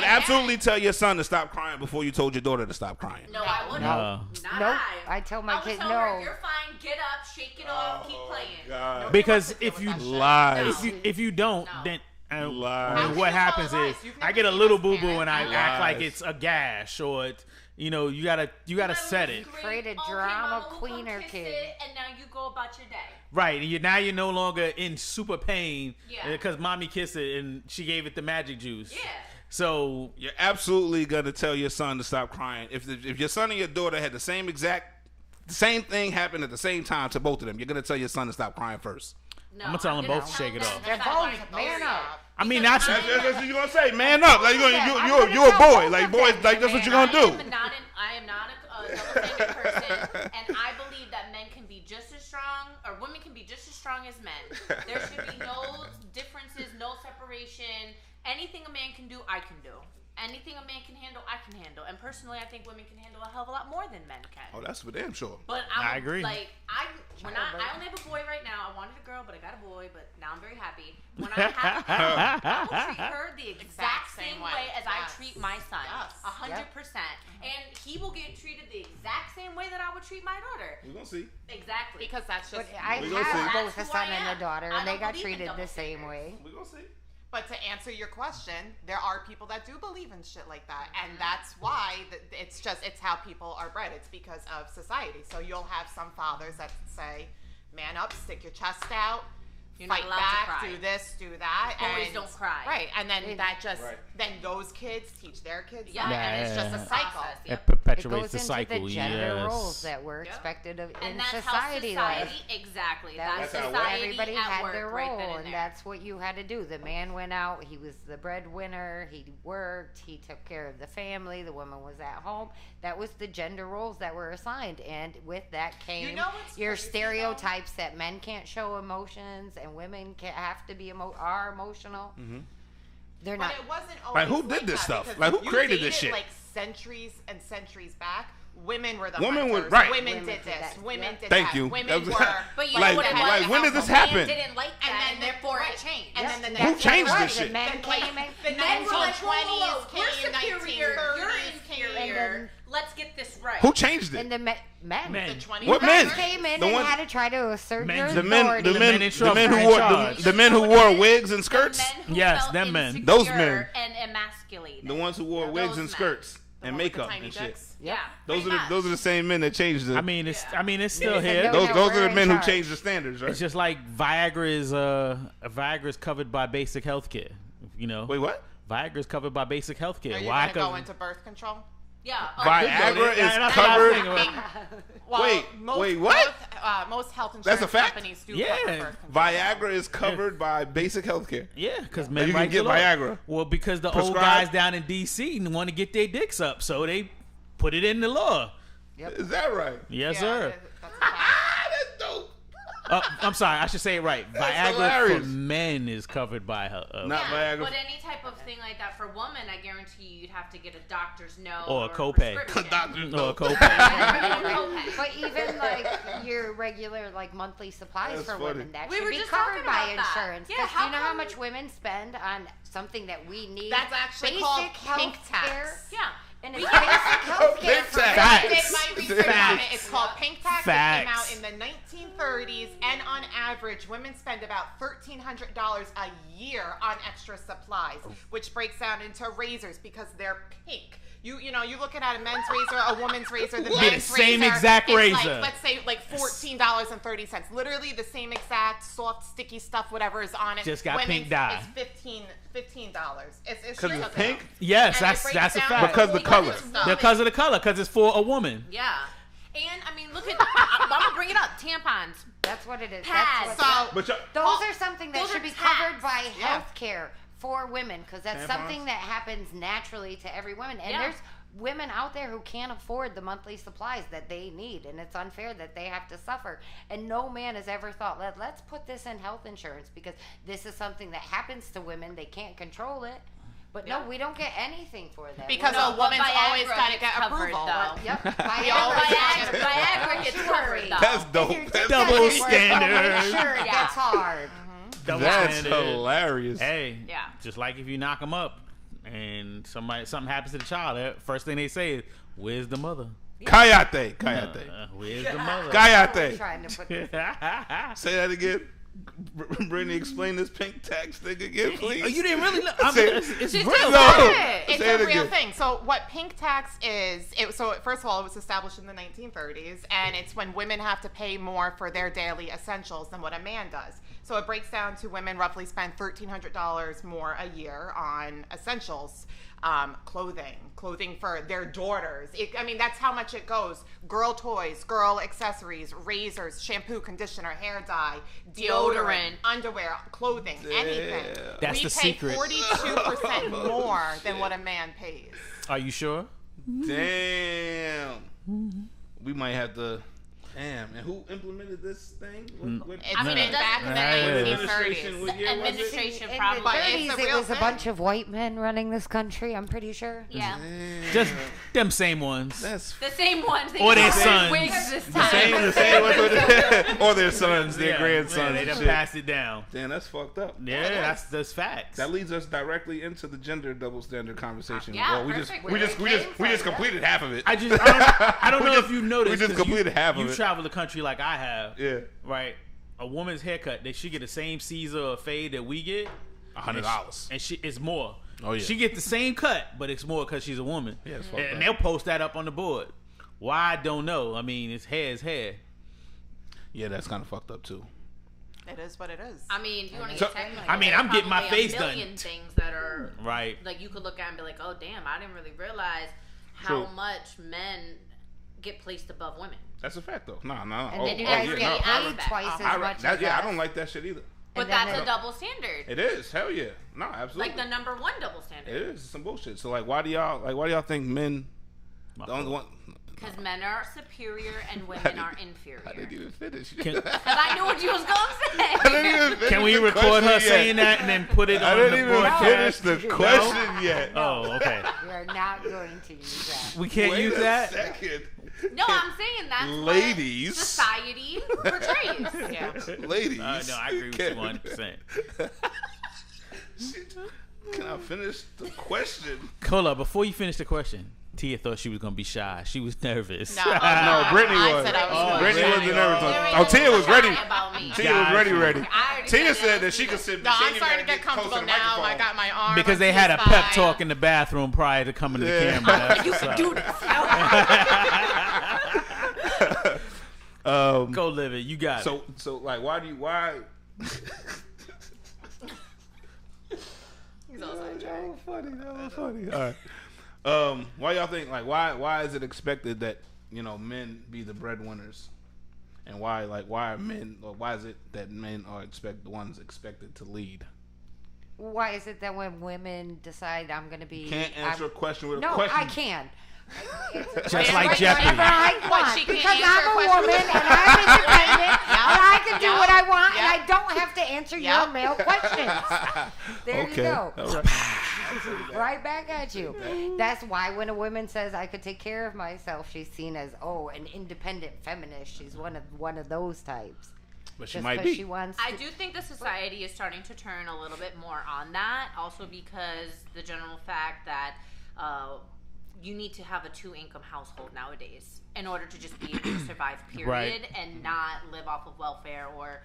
absolutely tell your son to stop crying before you told your daughter to stop crying. No, I wouldn't. No. Not Nope. I. I tell my would kid, tell her, no. you're fine. Get up, shake it off, keep playing. Because Nobody wants to if deal you with that shit. Lies. if you don't, No. then Lies. what happens is I get a little boo boo and I Lies. act like it's a gash or it's, you gotta set it. Afraid of Okay, drama mama will queen come or kiss kid. it, and now you go about your day. Right, you're no longer in super pain Yeah. because mommy kissed it and she gave it the magic juice. Yeah. So You're absolutely gonna tell your son to stop crying. If your son and your daughter had the same thing happen at the same time to both of them, you're gonna tell your son to stop crying first. No, I'm gonna tell them I'm both to shake it off. They're both man up. I mean Because that's That's what you're gonna say. Man up. Like you're I'm a gonna tell boy. both Like of boys. them Like to that's what man you're gonna up. do. I am not a double-standard person, and I believe that men can be just as strong, or women can be just as strong as men. There should be no differences, no separation. Anything a man can do, I can do. Anything a man can handle, I can handle. And personally, I think women can handle a hell of a lot more than men can. Oh, that's for damn sure. But I agree. Like I only have a boy right now. I wanted a girl, but I got a boy. But now I'm very happy. When I have a girl, I will treat her the exact same way as I treat my son. Yes. And he will get treated the exact same way that I would treat my daughter. We're gonna see. Exactly. Because that's just. But I We gonna have see. both a That's who son I and am. a daughter, I and they don't got believe in treated double the same standards. way. We're gonna see. But to answer your question, there are people that do believe in shit like that, and that's why it's how people are bred. It's because of society. So you'll have some fathers that say, "Man up, stick your chest out, You're not fight allowed to back, cry. do this, do that." Boys and, don't cry. right? And then that just Right. then those kids teach their kids, Yeah. that, and it's just Yeah. a cycle. Process, It yep. perpetuates It goes the into cycle. the gender Yes. roles that were Yep. expected of in And that's society. how like, society, exactly. That's That's how society everybody at had work their right role, then and there. that's what you had to do. The man went out; he was the breadwinner. He worked. He took care of the family. The woman was at home. That was the gender roles that were assigned, and with that came what's your crazy, though? stereotypes that men can't show emotions and women have to be are emotional. Mm-hmm. They're But not. it wasn't always Like, who like did this that, stuff? because Like, who you created this dated, shit? Like centuries and centuries back, women were the Women hunters. were- right. Women Women did did this. that. Women Yep. did Thank that. you. Women That was- were. But you Like- know what it was? like, when did this Men happen? didn't like that, and therefore it changed. And then the Who next changed generation- this shit? Men Then, came like, in. the Men were like, 1920s whoa, we're came, superior, you're 1930s came. inferior. And then- Let's get this right. Who changed it? And the men. Men. The 20s. What You men? guys came in The and one- had to try to assert Men- your the authority. men in trouble. who In wore charge. the men who wore wigs and skirts. The men who Yes, felt them men. insecure Those men. and emasculated. The ones who wore Yeah, wigs those and men. skirts The and one with the makeup tiny and shit. dicks. Yeah, Those pretty are the same men that changed the. I mean, it's still Yeah. here. No, those we're are the in men who charge. changed the standards, right? It's just like Viagra is covered by basic health care. You know, Wait, what? Viagra is covered by basic health care. Are you Why? going to go 'Cause- into birth control? Yeah. Viagra is That's what I was covered. thinking about. Well, Wait, what? Most health That's insurance a fact? companies do Yeah. cover birth control. Viagra is covered by basic health care. Yeah, because you men can might get Viagra. Well, because the old Prescribed? guys down in D.C. want to get their dicks up, so they put it in the law. Is that right? Yes, Yeah, sir. that's a fact. That's dope. I'm sorry, I should say it right. That's Viagra hilarious. for men is covered by Not Viagra. But any type of thing like that for women, I guarantee you'd have to get a doctor's note Or a copay. prescription. Doctor, or a copay. Copay. But even like your regular like monthly supplies That's for funny. women that We should were be just covered talking by about that. insurance. Yeah, Because how you know how come- much women spend on something that we need. That's actually basic called health pink tax. care. Yeah. And it's basic health care Pink for tax. women. I did Facts. my research on it. Facts. It's called pink tax. It Facts. came out in the 1930s, and on average, women spend about $1,300 a year on extra supplies, which breaks down into razors because they're pink. You know, you're looking at a men's razor, a woman's razor, the Get men's the same razor exact is razor. Like, let's say like $14.30. Literally the same exact soft, sticky stuff, whatever is on it. Just got Women's pink dye. is $15. It's 'Cause straight it's up pink? down. Yes, And it that's breaks a down fact. Because the color. it's not- Because of the color, because it's for a woman. Yeah. And I mean, look at. I'm gonna bring it up. Tampons. That's what it is. Pads. That's what, So But y'all, those are something that those should are be taxed. covered by Yeah. health care for women because that's Tampons? something that happens naturally to every woman. And Yeah. there's women out there who can't afford the monthly supplies that they need, and it's unfair that they have to suffer. And no man has ever thought, let's put this in health insurance because this is something that happens to women. They can't control it. But no, we don't get anything for that. Because No, a but woman's Viagra always got to gets get covered, approval. though. Yep. We always Viagra, Viagra gets covered though. that's dope. That's, Double standard. Sure, it Yeah. gets hard. Double that's standard. hilarious. Hey, Yeah. just like if you knock them up and something happens to the child, first thing they say is, "Where's the mother?" Kayate. Where's the mother? Kayate. Trying to put Say that again. Brittany, explain this pink tax thing again, please. Oh, you didn't really know. Say- It's She real. did. No. It's Say a it real again. thing. So what pink tax is, so first of all, it was established in the 1930s, and it's when women have to pay more for their daily essentials than what a man does. So it breaks down to women roughly spend $1,300 more a year on essentials, clothing for their daughters. I mean, that's how much it goes. Girl toys, girl accessories, razors, shampoo, conditioner, hair dye, deodorant, underwear, clothing, anything. That's we the pay secret. 42% more than what a man pays. Are you sure? Damn. We might have to Damn, and who implemented this thing? I mean, it back in the 1930s. What year was it? Administration In probably. But the it's 30s, a it real was a thing. bunch of white men running this country. I'm pretty sure. Yeah. Just them same ones. That's The same ones. They Or their just wear sons. wigs this the time. same or their sons, their Yeah, grandsons. They and done shit. passed it down. Damn, that's fucked up. Yeah, that's facts. That leads us directly into the gender double standard conversation. Yeah, well, we perfect. just completed half of it. I don't know if you noticed. we just 'cause completed half of you it. travel the country like I have. Yeah, Right. A woman's haircut, she get the same Caesar or fade that we get. $100. And it's more. Oh, yeah. She get the same cut, but it's more because she's a woman. Yeah, it's fucked up. And they'll post that up on the board. Why, I don't know. I mean, it's hair is hair. Yeah, that's kind of fucked up too. It is what it is. I mean, if you want to So- get technical, I mean, there's I'm getting my probably face a done. million things that are Right. like you could look at and be like, oh damn, I didn't really realize how True. much men get placed above women. That's a fact though. No. And then you you guys guys get get paid paid twice as much as I us. don't like that shit either. But And then that's they- a double standard. It is. Hell yeah. No, absolutely. Like the number one double It standard. is some bullshit. So like, why do y'all think men the only one? Because men are superior and women are inferior. I didn't even finish. Can- Because I knew what you was gonna I didn't say. even finish Can we the record question her yet. saying that and then put it I on didn't the even broadcast? finish the question yet. Oh, okay. We are not going to use that. We can't Wait use a that. second. No, I'm saying that's Ladies. what society portrays. Yeah. Ladies. No, I agree with you 100%. Can I finish the question? Hold up, before you finish the question, Tia thought she was gonna be shy. She was nervous. No, No, Brittany I was. said I was Brittany going wasn't to. nervous. There Oh, is Tia was ready. about me. Tia was ready. I already Tia said said no. that she could sit. No, she I'm ain't even starting to gotta get close comfortable the now. I microphone. got my arm. Because on they had a Tia's pep side. talk in the bathroom prior to coming to the Yeah. camera. That's You what's can up. do this. Go live it. You got it. So like, why? He's all sidetracked. That was funny. All right. Why y'all think why is it expected that men be the breadwinners, and why are men, or why is it that men are the ones expected to lead? Why is it that when women decide I'm going to be... Can't answer a question with a No, question. I can. Just like Whatever Jeopardy. I What, want, she can't because answer a I'm a question woman with- and I'm independent and I can do what I want and Yep. I don't have to answer your Yep. male questions. There Okay. you go. All right. Right back at you. That's why when a woman says I could take care of myself, she's seen as an independent feminist. She's one of those types. But she Just might 'cause be. She wants I to- do think the society is starting to turn a little bit more on that. Also because the general fact that you need to have a 2-income household nowadays in order to just be able to survive, period, Right. and not live off of welfare or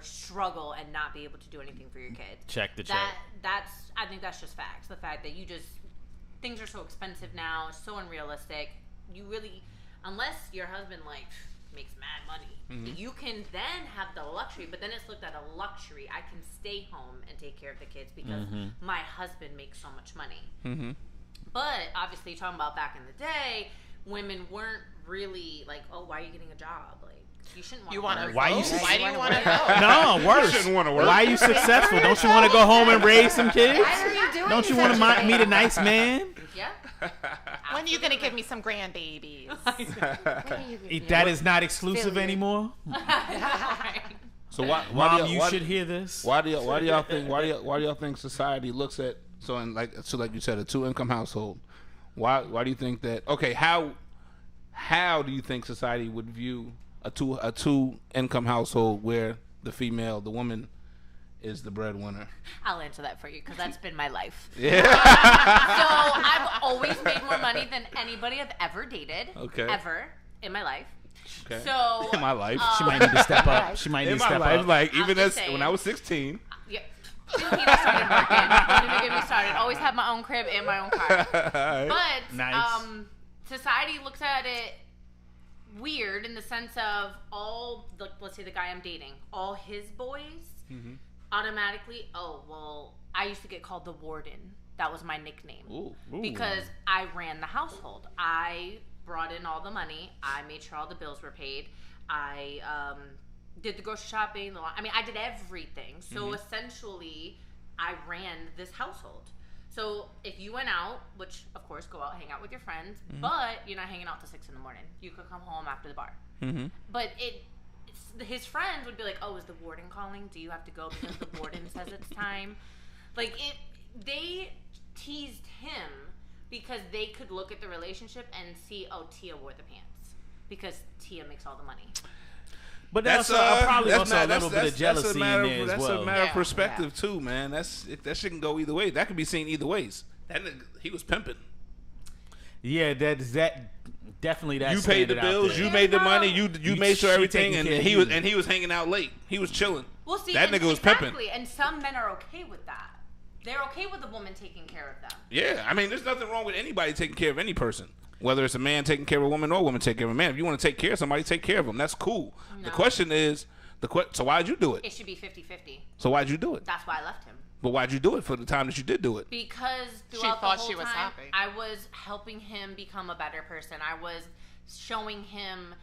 struggle and not be able to do anything for your kids. Check the check. I think that's just facts. The fact that things are so expensive now, so unrealistic. You really, unless your husband makes mad money, you can then have the luxury. But then it's looked at a luxury. I can stay home and take care of the kids because my husband makes so much money. Mm-hmm. But obviously, talking about back in the day, women weren't really like, oh, why are you getting a job? Like, you shouldn't want. You want to work. Why you vote? say- Why do you want to vote? No, worse. shouldn't wanna work. Why are you successful? Don't you want to go home and raise some kids? Why are you doing Don't you want such to meet a nice man? Yeah. When are you going to give me some grandbabies? That is not exclusive Failure. anymore. So why Mom, do you should hear this. Why do y'all think society looks at like you said, a 2-income household? Why do you think that? Okay, how do you think society would view a 2-income household where the woman is the breadwinner? I'll answer that for you because that's been my life. Yeah. So I've always made more money than anybody I've ever dated. Okay. Ever in my life. Okay. So In my life. She might need to step up. She might need In to my step life, up. like I'm even just as saying. when I was 16. Yeah. Filipino started working. Don't even get me started. Always had my own crib and my own car. But Nice. society looks at it weird in the sense of let's say the guy I'm dating, all his boys automatically. Oh well, I used to get called the warden. That was my nickname. Ooh. Because I ran the household. I brought in all the money. I made sure all the bills were paid. I did the grocery shopping. I did everything. So essentially, I ran this household. So if you went out, which of course go out, hang out with your friends, but you're not hanging out till 6 a.m. You could come home after the bar. Mm-hmm. But his friends would be like, "Oh, is the warden calling? Do you have to go because the warden says it's time?" Like they teased him because they could look at the relationship and see, oh, Tia wore the pants because Tia makes all the money. But that's probably also a little bit of jealousy in there as that's well. a matter of perspective too, man. That shit can go either way. That could be seen either ways. That nigga, he was pimping. Yeah, that definitely that. You paid the bills, you made the money, you made sure everything, and he was hanging out late. He was chilling. Well, see, that nigga was pimping. And some men are okay with that. They're okay with a woman taking care of them. Yeah, I mean, there's nothing wrong with anybody taking care of any person. Whether it's a man taking care of a woman or a woman taking care of a man. If you want to take care of somebody, take care of them. That's cool. No. The question is, so why'd you do it? It should be 50-50. So why'd you do it? That's why I left him. But why'd you do it for the time that you did do it? Because throughout the whole time, I was helping him become a better person. I was showing him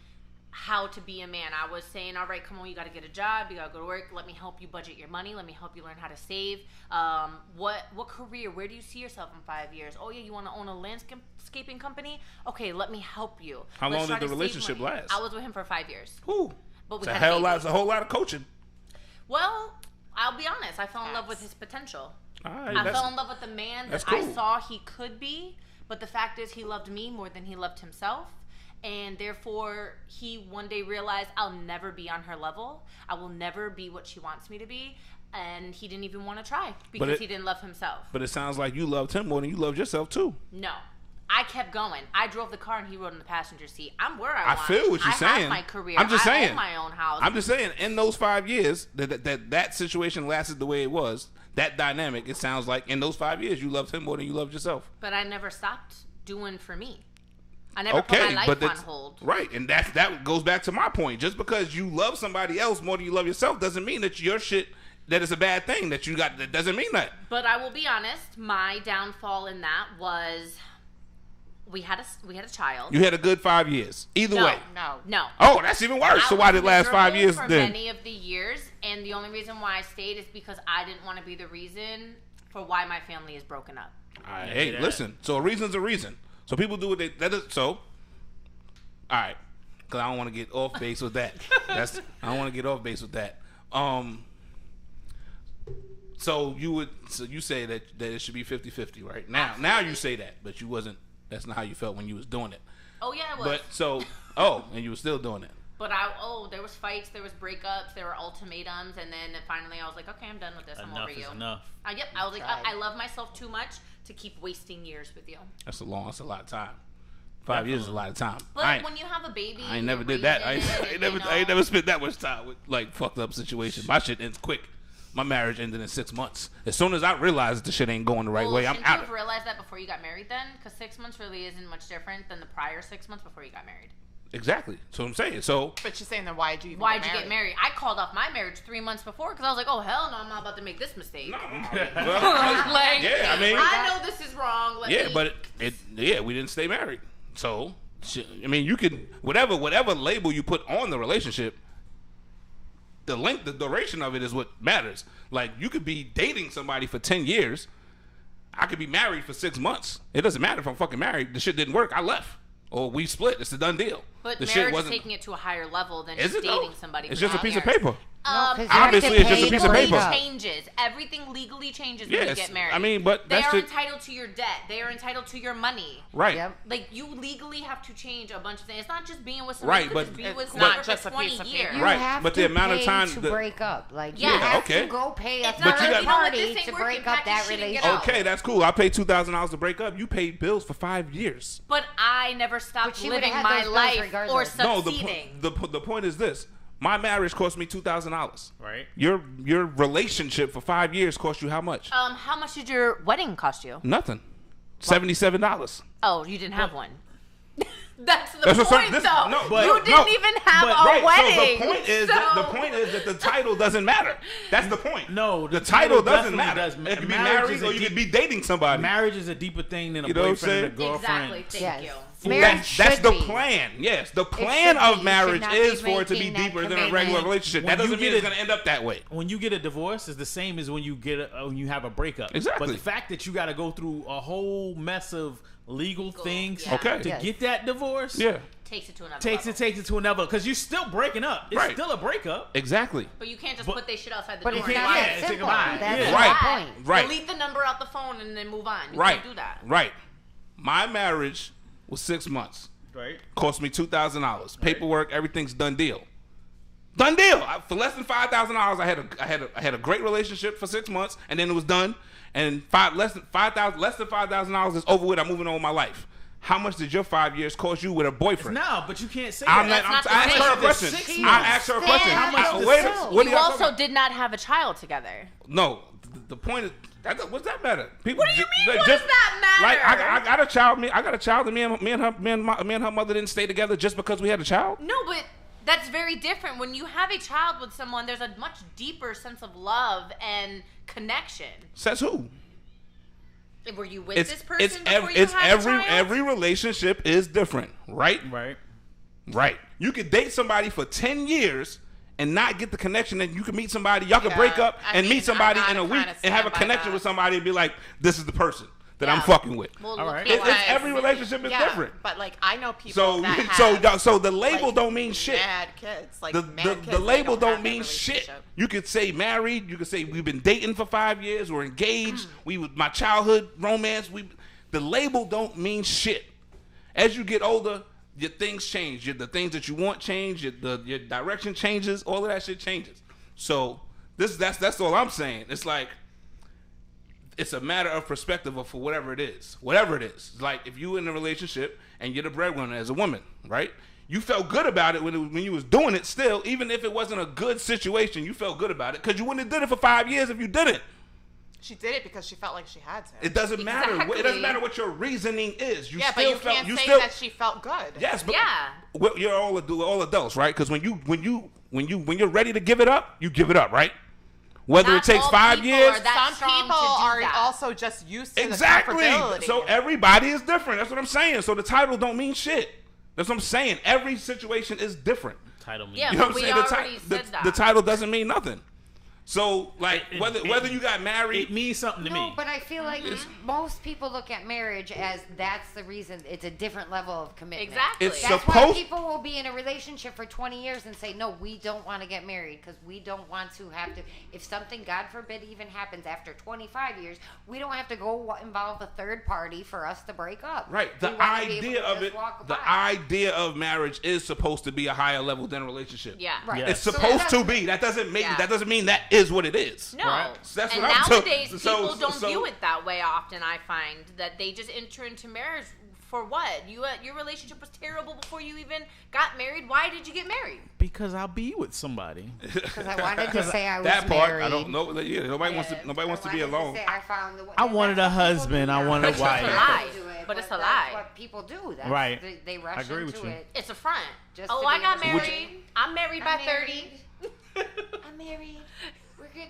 how to be a man. I was saying, all right, come on, you got to get a job, you got to go to work, let me help you budget your money, let me help you learn how to save. What career, where do you see yourself in 5 years? Oh yeah, you want to own a landscaping company? Okay, let me help you. How long did the relationship last? I was with him for 5 years. Ooh. But it's a whole lot of coaching. Well, I'll be honest, I fell in love with his potential. Right, I fell in love with the man that cool. I saw he could be, but the fact is he loved me more than he loved himself. And therefore, he one day realized, I'll never be on her level. I will never be what she wants me to be. And he didn't even want to try because he didn't love himself. But it sounds like you loved him more than you loved yourself, too. No. I kept going. I drove the car and he rode in the passenger seat. I'm where I want. I feel what you're saying. I have my career. I'm just saying. I own my own house. I'm just saying, in those 5 years, that situation lasted the way it was, that dynamic, it sounds like in those 5 years, you loved him more than you loved yourself. But I never stopped doing for me. I never put my life on hold. Right, and that goes back to my point. Just because you love somebody else more than you love yourself doesn't mean that your shit, that is a bad thing that you got. That doesn't mean that. But I will be honest, my downfall in that was we had a child. You had a good 5 years. Either way. No. Oh, that's even worse. So why did it last 5 years for then? Many of the years, and the only reason why I stayed is because I didn't want to be the reason for why my family is broken up. Hey, listen. So a reason's a reason. So people do what they all right, because I don't want to get off base with that. I don't want to get off base with that. So you say that it should be 50-50, right? Now you say that, but you wasn't. That's not how you felt when you was doing it. Oh yeah, it was. But and you were still doing it. But there was fights, there was breakups, there were ultimatums, and then finally I was like, okay, I'm done with this. I'm over you. Enough. I was like, I love myself too much to keep wasting years with you. That's a lot of time. 5 years is a lot of time. But when you have a baby, I ain't never did that. I ain't never spent that much time with like fucked up situations. My shit ends quick. My marriage ended in 6 months. As soon as I realized the shit ain't going the right way, I'm out. Did you realize that before you got married then? Because 6 months really isn't much different than the prior 6 months before you got married. Exactly. So I'm saying. So. But you're saying then why'd you get married? I called off my marriage 3 months before because I was like, oh hell no, I'm not about to make this mistake. No. I know this is wrong. We didn't stay married. So I mean, you can whatever label you put on the relationship. The length, the duration of it is what matters. Like, you could be dating somebody for 10 years. I could be married for 6 months. It doesn't matter if I'm fucking married. The shit didn't work. I left. Or we split. It's a done deal. But marriage is taking it to a higher level than just dating somebody. It's just a piece of paper. Obviously, it's just a piece of paper. Changes. Everything legally changes when you get married. I mean, but they are entitled to your debt. They are entitled to your money. Right. Yep. Like, you legally have to change a bunch of things. It's not just being with somebody. Right, but it's not just for a piece 20 of years. paper. You have but to the amount of time to break up, like Yeah, you have okay. to go pay a It's not third like, party this to ain't break working, up pack your that shit and get relationship. out. Okay, that's cool. I paid $2,000 to break up. You paid bills for 5 years. But I never stopped she living would've had my those bills life or regardless. No, succeeding. the point is this. My marriage cost me $2,000. Right. Your relationship for 5 years cost you how much? How much did your wedding cost you? Nothing. $77. Oh, you didn't have one. That's the That's point, though. You didn't even have a wedding. So the point is that the title doesn't matter. That's the point. No, the title doesn't matter. Does. It could be Marriage married or you could be dating somebody. Marriage is a deeper thing than a You know what I'm boyfriend and a saying? girlfriend. Exactly. Thank you. Marriage That's should the be. plan. Yes, the plan should of be. You marriage should not be is for it to be making that deeper than a commitment. regular relationship. When That you doesn't mean get it's it- going to end up that way. When you get a divorce, it's the same as when you have a breakup. Exactly. But the fact that you got to go through a whole mess of legal things yeah. Okay. to Yes. get that divorce. force. Yeah. Takes it to another Takes level. it to another, because you're still breaking up. It's Right. still a breakup. Exactly. But you can't just put their shit outside the But door. it's and not lie. that it's like simple. goodbye. That's Yeah. the Right. point. Right. Delete the number out the phone and then move on. You Right. can't do that. Right. My marriage was 6 months. Right. Cost me $2,000. Paperwork, everything's done deal. Done deal. For less than $5,000, I had a great relationship for 6 months, and then it was done. And less than $5,000 is over with. I'm moving on with my life. How much did your 5 years cost you with a boyfriend? No, but you can't say I'm that. not. That's not I the asked her a same. question. 6 I months. asked her a question. How much is Wait, still? what are You y'all also talking did not have a child together. No, the point is, what's that matter? People, What do you mean? What does that Like, matter? I got a child. I got a child, and me and her mother didn't stay together just because we had a child. No, but that's very different. When you have a child with someone, there's a much deeper sense of love and connection. Says who? Were you with this person before you had a child? Every relationship is different, right? Right. Right. You could date somebody for 10 years and not get the connection, and you can meet somebody, y'all could Yeah, break up I and mean, meet somebody I in a gotta week kinda and have a stand by connection that. with somebody and be like, this is the person that I'm Yeah. fucking with. Well, All look right. here, It's like- every relationship is different. But like I know people So that have, so the label like, don't mean shit. Mad kids, like The, mad the, kids the that label have don't that mean shit. relationship. You could say married. You could say we've been dating for 5 years. We're engaged. My childhood romance. The label don't mean shit. As you get older, your things change. The things that you want change. Your direction changes. All of that shit changes. So that's all I'm saying. It's like it's a matter of perspective for whatever it is. Whatever it is. Like if you in a relationship and you're the breadwinner as a woman, right? You felt good about it when you was doing it still, even if it wasn't a good situation, you felt good about it because you wouldn't have did it for 5 years if you didn't. She did it because she felt like she had to. It doesn't matter. It doesn't Exactly. matter what your reasoning is. You yeah, still but you felt can't you say still that she felt good. yes, but Yeah. well, you're all adults, right? Because when you're ready to give it up, you give it up, right? Whether Not it takes all 5 people years, are that Some strong people to do are that. also just used to exactly. the comfortability. So everybody is different. That's what I'm saying. So the title don't mean shit. That's what I'm saying. Every situation is different. Title me. Yeah. You know what I'm We saying? already said that. The title doesn't mean nothing. So like It- whether you got married, It means something to No, me. but I feel like most people look at marriage as that's the reason. It's a different level of commitment. Exactly. It's That's why supposed- people will be in a relationship for 20 years and say, no, we don't want to get married because we don't want to have to. If something, God forbid, even happens after 25 years, we don't have to go involve a third party for us to break up. right? We The wanna be able idea to of just it, walk the by. idea of marriage is supposed to be a higher level than a relationship. Yeah. Right. Yeah. It's So supposed that's- to be. That doesn't mean Yeah. that doesn't mean that is what it is. No. Right. So that's and what I'm nowadays, so- people don't so- view it that way often, I find. That they just enter into marriage for what? Your relationship was terrible before you even got married. Why did you get married? Because I'll be with somebody. Because I wanted to say I was That part married. I don't know. Yeah, nobody wants to be alone. I found the I wanted a husband. I wanted a It's a wife. lie. But But it's a that's lie. what people do. That's, Right. They rush I agree into with you. it. It's a front. Just Oh, to I be got able to- married. I'm married by 30. I'm married. We're good.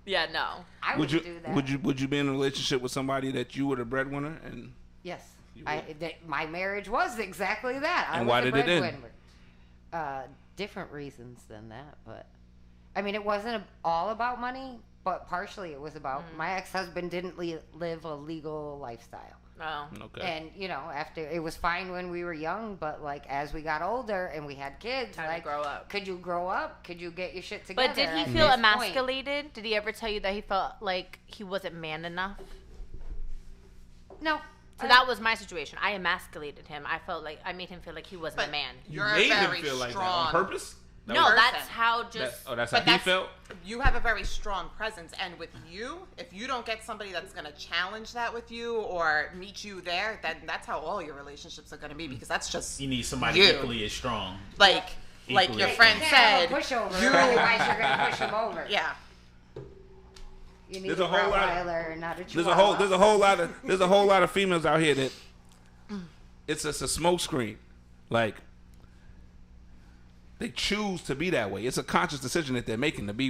Yeah, no. I Would would you do that. would you be in a relationship with somebody that you were the breadwinner and Yes. would. My marriage was exactly that. I And was why the did it end? breadwinner. Different reasons than that, but I mean, it wasn't all about money, but partially it was about my ex-husband didn't live a legal lifestyle. No. okay? And after it was fine when we were young, but like as we got older and we had kids, Time to like grow up. could you grow up? Could you get your shit together? But did he at feel this emasculated? Did he ever tell you that he felt like he wasn't man enough? point? No. So that was my situation. I emasculated him. I felt like I made him feel like he wasn't a But man. You You're made him very feel like that strong. on purpose. That No, was- that's person. how just. that's But how he felt. You have a very strong presence, and with you, if you don't get somebody that's going to challenge that with you or meet you there, then that's how all your relationships are going to be, because that's just You need somebody You. equally as strong. like Equally. your You friend can't said. have a pushover. you- Otherwise, you're gonna push him over. Yeah, You need There's a a whole lot of- Rottweiler, not a There's Chihuahua. a whole lot of females out here that it's just a smoke screen. Like they choose to be that way. It's a conscious decision that they're making to be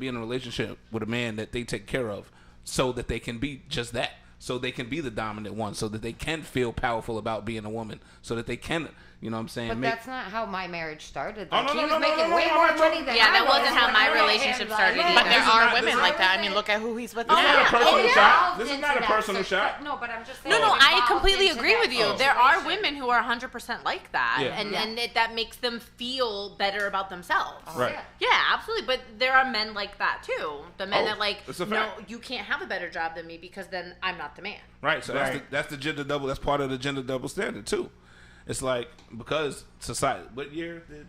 in a relationship with a man that they take care of, so that they can be just that. so they can be the dominant one, so that they can feel powerful about being a woman, so that they can, you know what I'm saying? But that's not how my marriage started. Oh, Like, no, he no, was no, no, making no, way no, more no, no. money than Yeah, I that was wasn't how when my I met relationship him, started like, either. But there This is are not- women this is like not- that. I mean, look at who he's with This is now. not a personal It shot. evolved This is into not a that personal sit- shot. No, but I'm just saying. No, it I evolved completely into agree that with you. Oh. There are situation. women who are 100% like that, Yeah. and that makes them feel better about themselves. Right. Yeah. Yeah, absolutely. But there are men like that too. The men Oh, that like, that's a no, fact. you can't have a better job than me because then I'm not the man. Right, so that's the gender double. That's part of the gender double standard too. It's like because society. What year did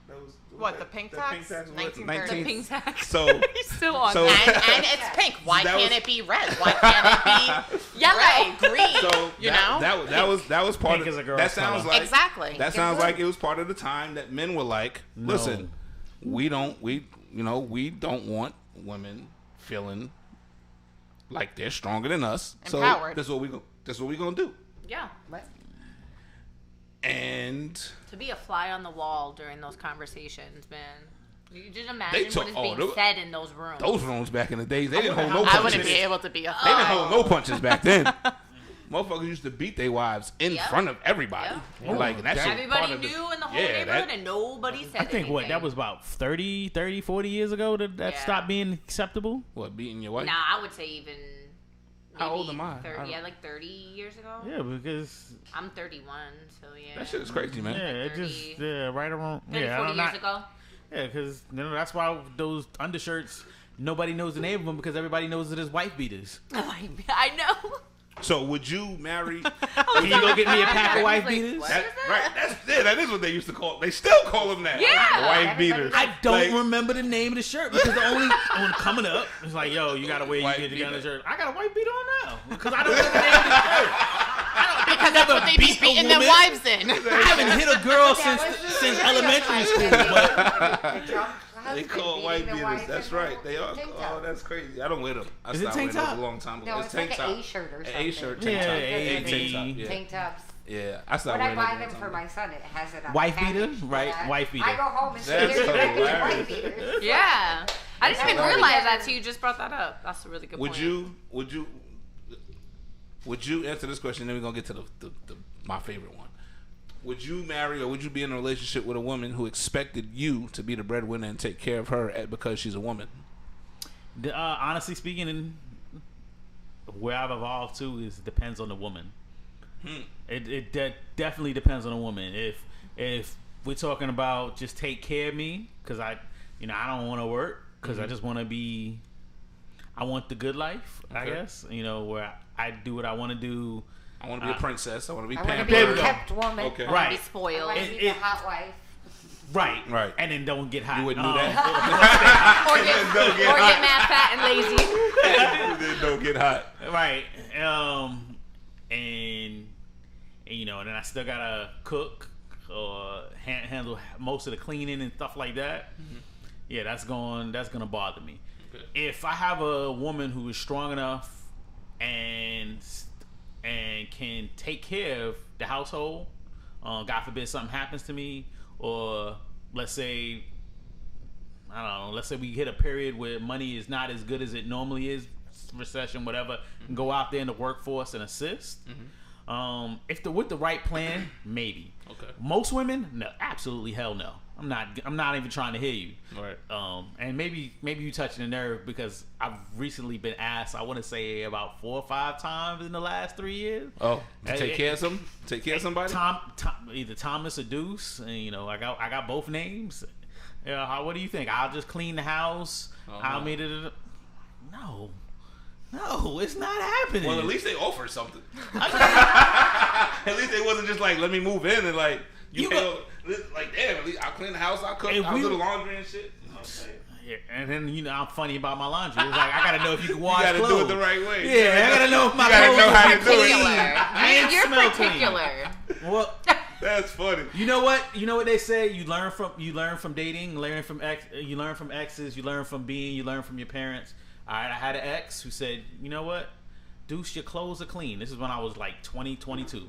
that was? What, the pink tax? Pink tax was 1930s. The pink tax. So He's still on so that. And it's pink. Why That can't was- it be red? Why can't it be yellow, green? so you that, know? that was part Pink of is a girl's that sounds color. like Exactly. that sounds like it was part of the time that men were like, listen, we don't want women feeling like they're stronger than us. Empowered. So that's what we gonna do. Yeah. And To be a fly on the wall during those conversations, man. You just They imagine took- what is oh, being they- said in those rooms. those rooms back in the days, they didn't hold no punches. I wouldn't be able to be a They didn't fly. hold no punches back then. Motherfuckers used to beat their wives in Yep. front of everybody. Yep. Like, and that shit was Everybody part of knew in the whole yeah, neighborhood, that- and nobody said I think what that anything. was about 30, 40 years ago that Yeah. stopped being acceptable. What, beating your wife? Nah, I would say even. How old maybe am I? 30, yeah, like 30 years ago. Yeah, because I'm 31, so yeah. That shit is crazy, man. yeah, it just 30, right around 30, yeah, 40 I'm years not- ago. Yeah, because that's why those undershirts nobody knows the name of them because everybody knows it as wife beaters. I know. So would you marry? Can you go get me a pack of wife Like, beaters? what? That, right, that is what they used to call. They still call them that. Yeah. Wife beaters. I don't Like, remember the name of the shirt because the only one coming up is like, yo, you gotta wear Wife you get beater. the shirt. I got a white beater on now because I don't know the name of the shirt. Because that's what they be beat a beating their woman. wives in. I haven't hit a girl since elementary school, but They call white beaters. That's right. They are. Oh, that's crazy. I don't wear them. I Is it stopped tank wearing those top? a long time ago. No, it's it's tank like top. an A shirt or An something. A shirt, tank Yeah, top. A, tank top. V. Yeah. Tank tops. Yeah, I stopped When I wearing buy those a them long for time my son, it has it on Wife the package. beater? Right, Yeah. wife beater. I go home and That's say, "There's hilarious. wife beaters." Yeah. I didn't even hilarious. realize that till you just brought that up. That's a really good Would point. you answer this question? Then we're gonna get to the my favorite one. Would you marry or would you be in a relationship with a woman who expected you to be the breadwinner and take care of her because she's a woman? Honestly speaking, and where I've evolved to is depends on the woman. It definitely depends on the woman. If we're talking about just take care of me because I don't want to work because I just want to be. I want the good life, I Okay. guess. Where I do what I want to do. I want to be a princess. I want to be I want to pampered. be There we a go. kept woman. Okay. Be Right, I spoiled. want to It- be it- the hot wife. right, Right. and then don't get hot. You wouldn't do that. Or get mad, fat, and lazy. Then don't get hot. Right. And then I still gotta cook or handle most of the cleaning and stuff like that. Yeah, that's gonna bother me. Okay. If I have a woman who is strong enough and can take care of the household, God forbid something happens to me, or let's say we hit a period where money is not as good as it normally is, recession, whatever, and go out there in the workforce and assist. With the right plan, maybe. Okay. Most women, no, absolutely hell no. I'm not even trying to hear you. Right. And maybe you touching a nerve because I've recently been asked, I want to say about 4 or 5 times in the last 3 years. Oh, to take care of some? Take care of somebody? Either Thomas or Deuce, and I got both names. What do you think? I'll just clean the house. I'll meet it. No, it's not happening. Well, at least they offered something. At least they wasn't just like, let me move in and like, damn, at least I'll clean the house, I'll cook, I'll do the laundry and shit. Okay. Yeah, and then I'm funny about my laundry. It's like I gotta know if you can wash You gotta clothes. do it the right way. Yeah, I gotta know if my You gotta clothes know how are to do it. clean. You're smell clean. particular. Well, That's funny. you know what they say. You learn from dating, you learn from exes, you learn from your parents. All right, I had an ex who said, you know what, Deuce, your clothes are clean. This is when I was like 20, 22.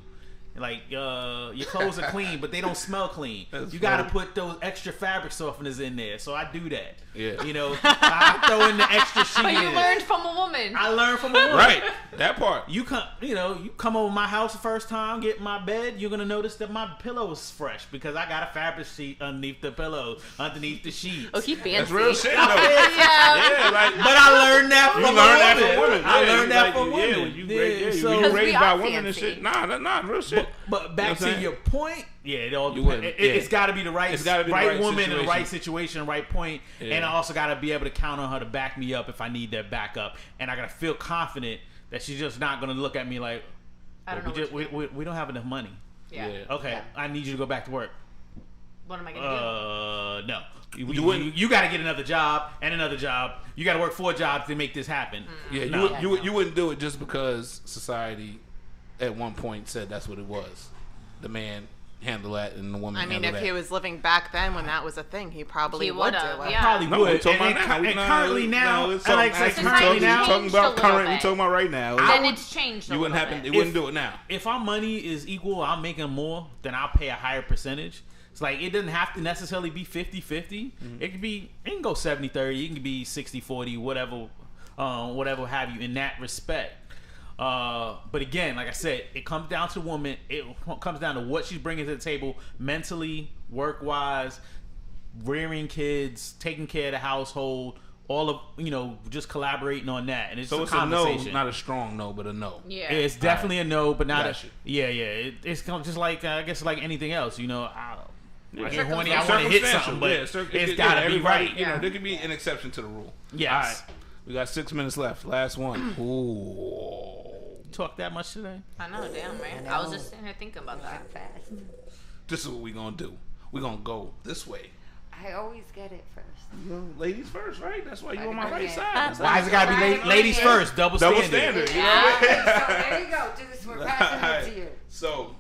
Like your clothes are clean, but they don't smell clean. That's you got to funny. put those extra fabric softeners in there. So I do that. Yeah. You know, I throw in the extra sheet. But you in. learned from a woman. I learned from a woman. Right. That part. You come over my house the first time, get in my bed, you're gonna notice that my pillow is fresh because I got a fabric sheet underneath the pillow, underneath the sheets. Oh, he fancy. That's real shit, though. Yeah. Yeah, like. But I learned that from You a learned that woman. from women. I Yeah, learned that like, from yeah, women. when you Yeah, raised, yeah, so- when you Because we raised by are women and fancy. shit. Nah, real shit. But back You know what I'm to saying? your point, yeah, it all You depends. wouldn't, It's yeah. got to be the right, It's gotta be the right right woman in the situation. right situation, right point, Yeah. and I also got to be able to count on her to back me up if I need that backup, and I got to feel confident that she's just not going to look at me like, I don't we, know just, what we don't have enough money. Yeah. Okay, Yeah. I need you to go back to work. What am I gonna No. wouldn't- You got to get another job and another job. You got to work 4 jobs to make this happen. Yeah, No. you wouldn't do it just because society at one point said that's what it was. The man handle that and the woman I mean, handle if that. he was living back then when that was a thing, he probably He would do would've, it. yeah. Probably No, would. we're talking And about now. currently now, let's and like, talk- like, actually, currently now, talking changed a about little current. bit. We talking about right now. Then it's changed a You wouldn't little happen. bit. It wouldn't do it now. if our money is equal, I'm making more, then I'll pay a higher percentage. It's like it doesn't have to necessarily be 50-50. It can go 70-30. It can be 60-40, whatever have you in that respect. But again, like I said, it comes down to the woman. It comes down to what she's bringing to the table mentally, work-wise, rearing kids, taking care of the household, all of, just collaborating on that. And it's So a it's a no, conversation. not a strong no, but a no. Yeah. It's definitely a no, but not Gotcha. it's kind of just like I guess like anything else. I get Yeah. horny. I want to hit Circumstantial, something, but yeah, it's got to be everybody, right. You know, there could be an exception to the rule. Yes. All right. We got 6 minutes left. Last one. Ooh. Talk that much today? I know, damn, man. I was just sitting here thinking about that. Fast. This is what we're gonna do. We're gonna go this way. I always get it first. Ladies first, right? That's why you on my Okay. right side. Why has it got to be Right. ladies first? Double Double standard. standard. Yeah. So there you go, Deuce. We're passing it Alright. to you. So,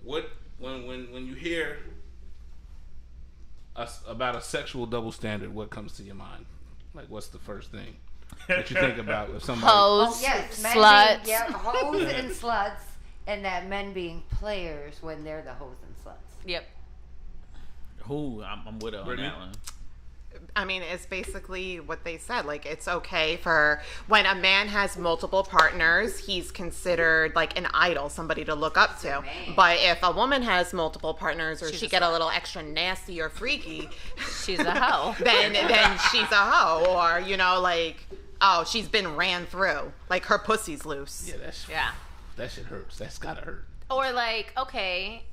what when you hear about a sexual double standard, what comes to your mind? Like, what's the first thing that you think about if somebody? Hoes, Yes, men sluts. Being, yeah, hoes and sluts, and that men being players when they're the hoes and sluts. Yep. Who? I'm with her on Brittany? that one. I mean, it's basically what they said. Like, it's okay for when a man has multiple partners, he's considered like an idol, somebody to look up to. But if a woman has multiple partners, or She's she a get a slut. little extra nasty or freaky, She's a hoe. then she's a hoe, or like, oh, she's been ran through, like her pussy's loose. Yeah, Yeah. that shit hurts. That's gotta hurt. Or like, okay,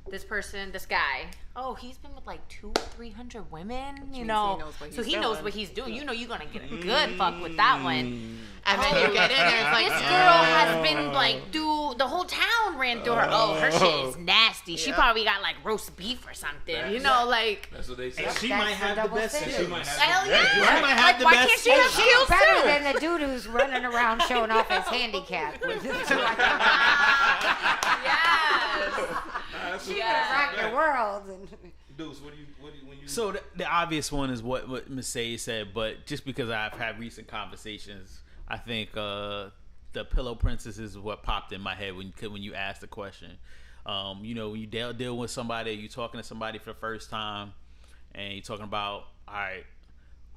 this person, this guy. Oh, he's been with like 200-300 women. means he knows what so he's he knows doing. what he's doing. You're gonna get a good fuck with that one. And then you get in there, it's like, This girl has been like, the whole town ran through her. Oh, her shit is nasty. She Yeah. probably got like roast beef or something. Like. That's what they say. She That's might the have the double best. standard. She might have Hell yeah! She might have Like, the why best. can't she have She's skills better too? than the dude who's running around showing off his handicap. With his Yes. She's gonna rock the world. And Deuce, what do you when you? So the obvious one is what Ms. Say said, but just because I've had recent conversations, I think the pillow princess is what popped in my head when you asked the question. When you deal with somebody, you're talking to somebody for the first time, and you're talking about, all right,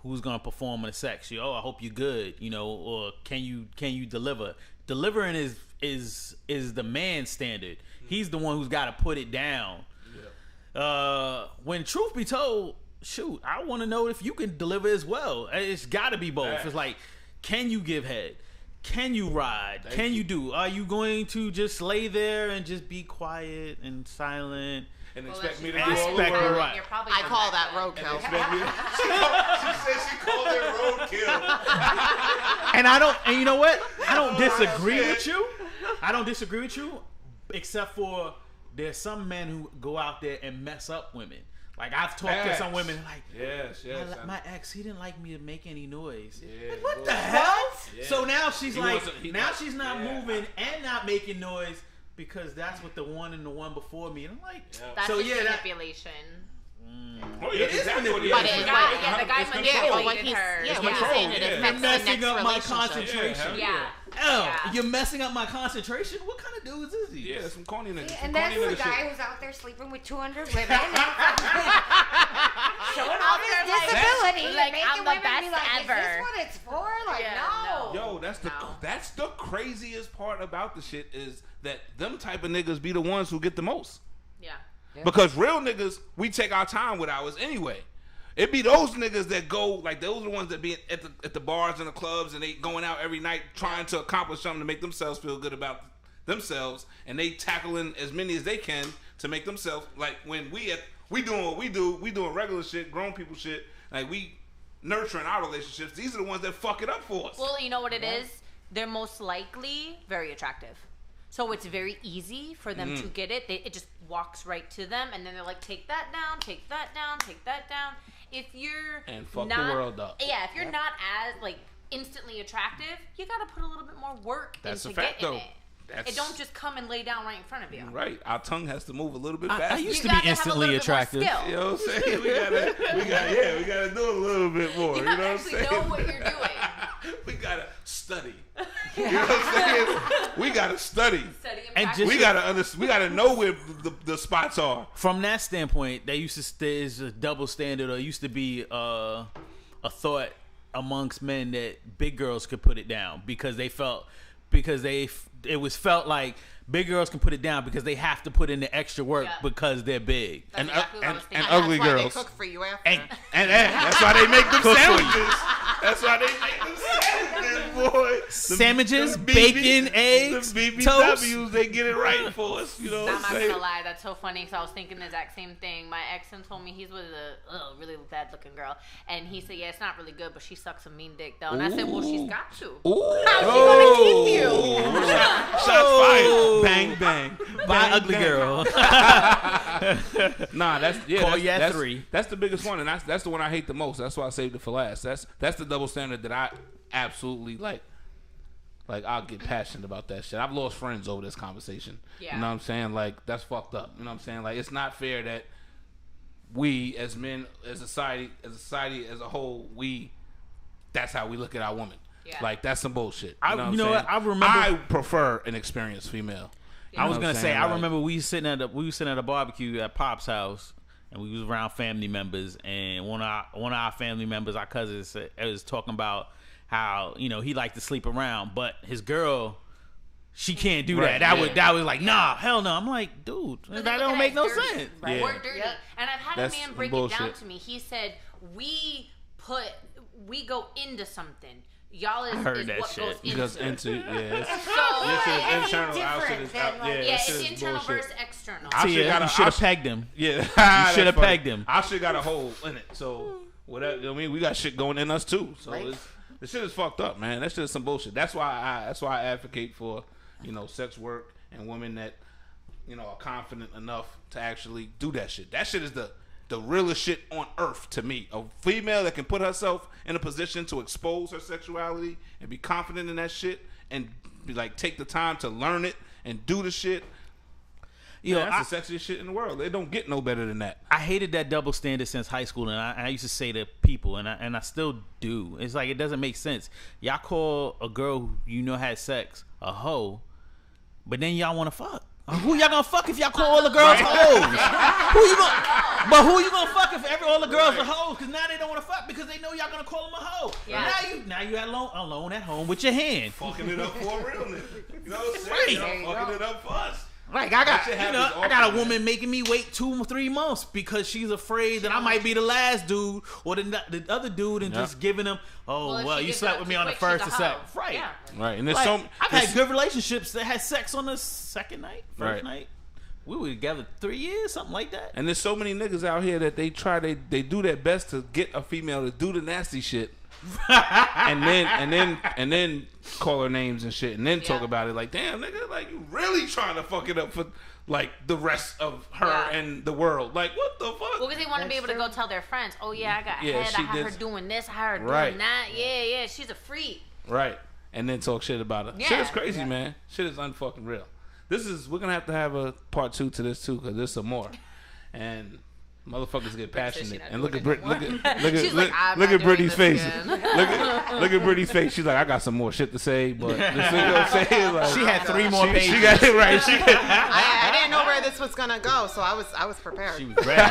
who's gonna perform in the sex? I hope you're good, or can you deliver? Delivering is the man's standard. He's the one who's got to put it down. When truth be told, shoot, I want to know if you can deliver as well. It's got to be both. Facts. It's like, can you give head? Can you ride? Can you do? Are you going to just lay there and just be quiet and silent? And expect me to do that's all the expect work. her right. I call that roadkill. Expect me. She said she called it roadkill. And you know what? I don't disagree with you. I don't disagree with you, except for there's some men who go out there and mess up women. Like, I've talked to some women like, Yes. my ex, he didn't like me to make any noise. Yeah, What the hell? Yeah. So now she's He like, wants- she's not yeah. moving and not making noise because that's what the one and the one before me. And I'm like, That's so just yeah, manipulation. Oh, yeah, It is exactly what it But is. it's The guy Yeah, but manipulated what he's her. what he's control, saying, it yeah. affects the messing next up my relationship. concentration. Yeah. Yeah. You're messing up my concentration. What kind of dude is he? Yeah, some corny niggas. And that's the guy who's out there sleeping with 200 women. Showing off his disability. Like, making I'm the women best be like, ever. Is this what it's for? Like, no. Yo, that's the craziest part about the shit is that them type of niggas be the ones who get the most. Yeah. Because real niggas, we take our time with ours anyway. It be those niggas that go, like, those are the ones that be at the bars and the clubs and they going out every night trying to accomplish something to make themselves feel good about themselves, and they tackling as many as they can to make themselves, like, when we doing what we doing regular shit, grown people shit, like, we nurturing our relationships. These are the ones that fuck it up for us. Well, you know what it is? They're most likely very attractive. So it's very easy for them to get it. It just walks right to them, and then they're like, take that down, take that down, take that down. If you're And fuck not, the world up. Yeah, if you're not as, like, instantly attractive, you got to put a little bit more work That's into a fact, getting though. it. It don't just come and lay down right in front of you. Right. Our tongue has to move a little bit faster. I used You to be gotta have a little instantly bit more attractive. skill. You know what I'm saying? We gotta do a little bit more. You You know gotta what I'm actually saying? know what you're doing. We gotta study. You know what I'm saying? We gotta study. Study And practice. just- We gotta know where the spots are. From that standpoint, there's a double standard, or used to be a thought amongst men that big girls could put it down because it was felt like big girls can put it down because they have to put in the extra work because they're big. That's exactly what I was thinking. and ugly That's why girls. they cook for you after. And that's why they make them sandwiches. That's why they make them sandwiches, boy. Sandwiches, Them bacon, eggs, the toast. BBWs, they get it right for us. You know what I'm I'm not saying? gonna lie, that's so funny because I was thinking the exact same thing. My ex told me he's with a really bad looking girl, and he said, "Yeah, it's not really good, but she sucks some mean dick though." And I said, "Well, she's got to. Ooh. How's she gonna keep you?" Shots fired. Bang, bang. By ugly girl. Nah, Call ya that's three. That's the biggest one, and that's the one I hate the most. That's why I saved it for last. That's the double standard that I absolutely like. Like, I'll get passionate about that shit. I've lost friends over this conversation. Yeah. You know what I'm saying? Like, that's fucked up. You know what I'm saying? Like, it's not fair that we as men, as a society as a whole, that's how we look at our woman. Yeah. Like, that's some bullshit. I remember I prefer an experienced female. You I know was what gonna I'm say, saying? I Like, remember we was sitting at a barbecue at Pop's house, and we was around family members, and one of our family members, our cousins, was talking about how he liked to sleep around, but his girl, she can't do Right, that. yeah. That was like, nah, hell no. I'm like, dude, that don't make no sense. Yeah. We're dirty. Yep. And I've had That's a man some break it down bullshit. to me. He said, we go into something. Y'all is heard that what shit. goes into Because it. into So, this shit is Any internal, our shit different is than, out. like- Yeah, yeah, this it's shit is internal bullshit. versus external. I should Tia, got a- you should I have sh- pegged him. Yeah, You should have pegged him. I should got a hole in it. So whatever. I mean, we got shit going in us too. So the shit is fucked up, man. That shit is some bullshit. That's why I advocate for sex work and women that are confident enough to actually do that shit. That shit is the realest shit on earth to me. A female that can put herself in a position to expose her sexuality and be confident in that shit and be like take the time to learn it and do the shit. That's the sexiest shit in the world. They don't get no better than that. I hated that double standard since high school, and I used to say to people, and I still do. It's like, it doesn't make sense. Y'all call a girl who had sex a hoe, but then y'all want to fuck. Who y'all gonna fuck if y'all call all the girls hoes? Who you gonna fuck if all the girls are hoes? Because now they don't want to fuck because they know y'all gonna call them a hoe. Yeah. Now you alone at home with your hand. Fucking it up for a real nigga. You know what I'm Right. saying? Y'all fucking it up for us. Like I got, shit happens I got a often, woman making me wait 2-3 months because she's afraid that I might be the last dude or the other dude, and just giving them, if she you gets slept up with too me on the quick, first she's or a second, hoe. right? Yeah. Right, and there's Like, I've had there's- good relationships that had sex on the second night, first Right. night. We were together 3 years, something like that. And there's so many niggas out here that they do their best to get a female to do the nasty shit, and then call her names and shit, and then talk about it like, damn nigga, like you really trying to fuck it up for like the rest of her and the world. Like what the fuck? Well, because they want to be able to go tell their friends, oh yeah, I got Yeah, head, she I had her did- doing this, I had her Right. doing that. Yeah, she's a freak. Right. And then talk shit about her. Yeah. Shit is crazy, man. Shit is unfucking real. We're gonna have to have a part 2 to this too, because there's some more. And Motherfuckers get Brittany said she passionate. not And look doing at it look anymore. at look She's at like, I'm look not at Brittany's doing face. this Look again. at Brittany's face. She's like, I got some more shit to say, but you know what I'm saying? Like, She had 3 more pages. she got it right. I didn't know where this was gonna go, so I was prepared. She was ready.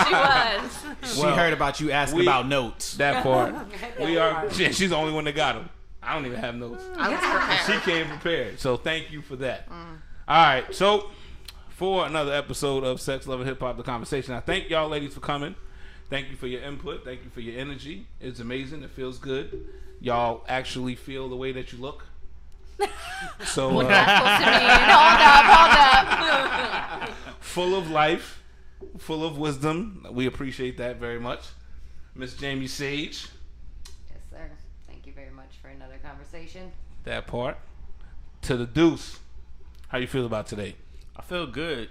She was. She heard about you asking about notes. That part. She's the only one that got them. I don't even have notes. I was prepared. She came prepared. So thank you for that. All right. So for another episode of Sex, Love, and Hip Hop, The Conversation, I thank y'all ladies for coming. Thank you for your input. Thank you for your energy. It's amazing. It feels good. Y'all actually feel the way that you look. So What that's supposed to mean? Hold up. full of life, full of wisdom. We appreciate that very much. Miss Jamie Sage. Yes, sir. Thank you very much for another conversation. That part. To the Deuce. How you feel about today? I feel good.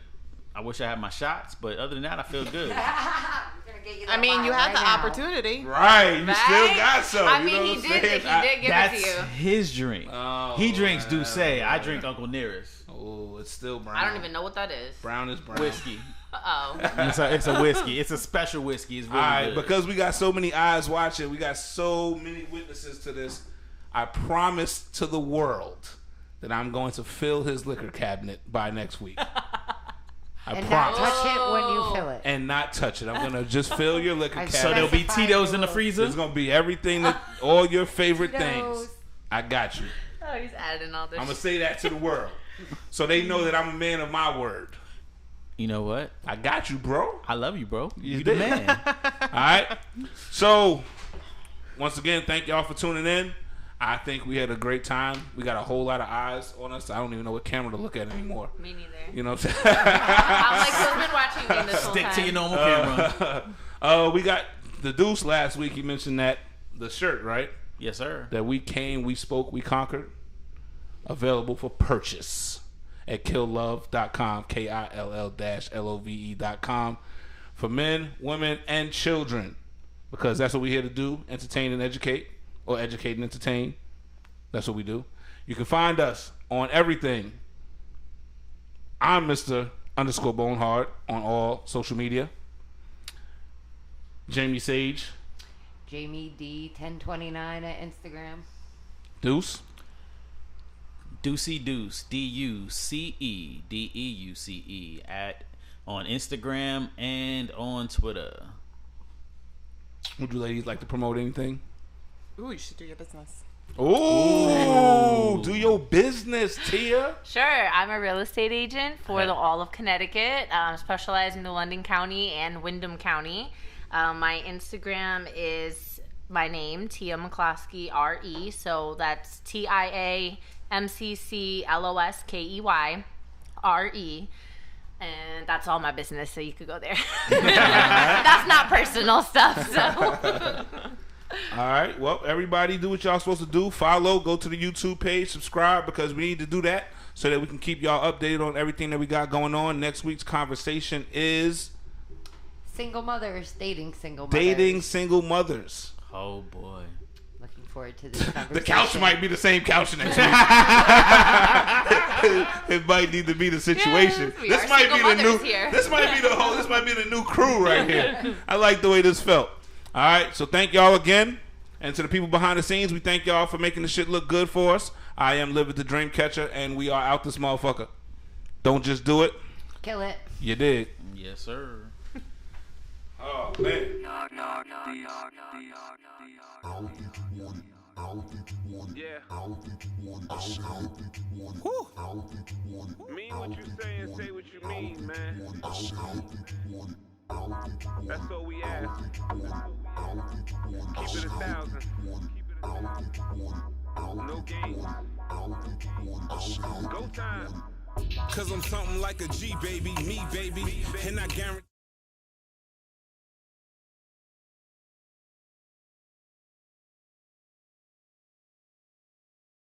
I wish I had my shots, but other than that, I feel good. I mean, you had the opportunity. Right. You still Right? got some. I you mean, know he what I'm did saying? give it That's to you. his drink. Oh, He drinks Douce. I drink Uncle Nearest. Oh, it's still brown. I don't even know what that is. Brown is brown. Whiskey. Uh-oh. It's a whiskey. It's a special whiskey. It's really All right, good. because we got so many eyes watching, we got so many witnesses to this. I promise to the world that I'm going to fill his liquor cabinet by next week. I And promise. not touch it when you fill it. And not touch it. I'm gonna just fill your liquor I've cabinet. So there'll be Specify Tito's in the rules. freezer. There's gonna be everything that all your favorite Tito's. things. I got you. Oh, he's adding all this. I'm gonna say that to the world, so they know that I'm a man of my word. You know what? I got you, bro. I love you, bro. You You the did. man. All right. So once again, thank y'all for tuning in. I think we had a great time. We got a whole lot of eyes on us. I don't even know what camera to look at anymore. Me neither. You know what I'm saying? I'm like, who's been watching me this whole Stick time? to your normal camera. We got the Deuce last week. He mentioned that the shirt, right? Yes, sir. That we came, we spoke, we conquered. Available for purchase at killlove.com, KILL-LOVE.com, for men, women, and children, because that's what we're here to do: entertain and educate, or educate and entertain. That's what we do. You can find us on everything. I'm Mr. _Bonehard on all social media. Jamie Sage. Jamie D1029 at Instagram. Deuce. Deucey Deuce, DUCEDEUCE on Instagram and on Twitter. Would you ladies like to promote anything? Ooh, you should do your business. Ooh, do your business, Tia. Sure, I'm a real estate agent for the all of Connecticut, specializing in the London County and Windham County. My Instagram is my name, Tia McCloskey, RE. So that's TIAMCCLOSKEY, RE. And that's all my business, so you could go there. That's not personal stuff, so. All right. Well, everybody do what y'all supposed to do. Follow, go to the YouTube page, subscribe, because we need to do that so that we can keep y'all updated on everything that we got going on. Next week's conversation is Single mothers, dating single mothers. dating single mothers. Oh boy. Looking forward to this conversation. The couch might be the same couch next week. It might need to be the situation. Yes, we this are might be single the new. mothers here. This might be the whole. This might be the new crew right here. I like the way this felt. All right, so thank y'all again, and to the people behind the scenes, we thank y'all for making the shit look good for us. I am Livid the Dream Catcher, and we are out this motherfucker. Don't just do it. Kill it. You dig? Yes, sir. Oh man. Yeah. Mean what you say and say what you mean, man. That's all we ask. Keep it 1,000. No games. Go time. Cause I'm something like a G, baby, me, baby, and I guarantee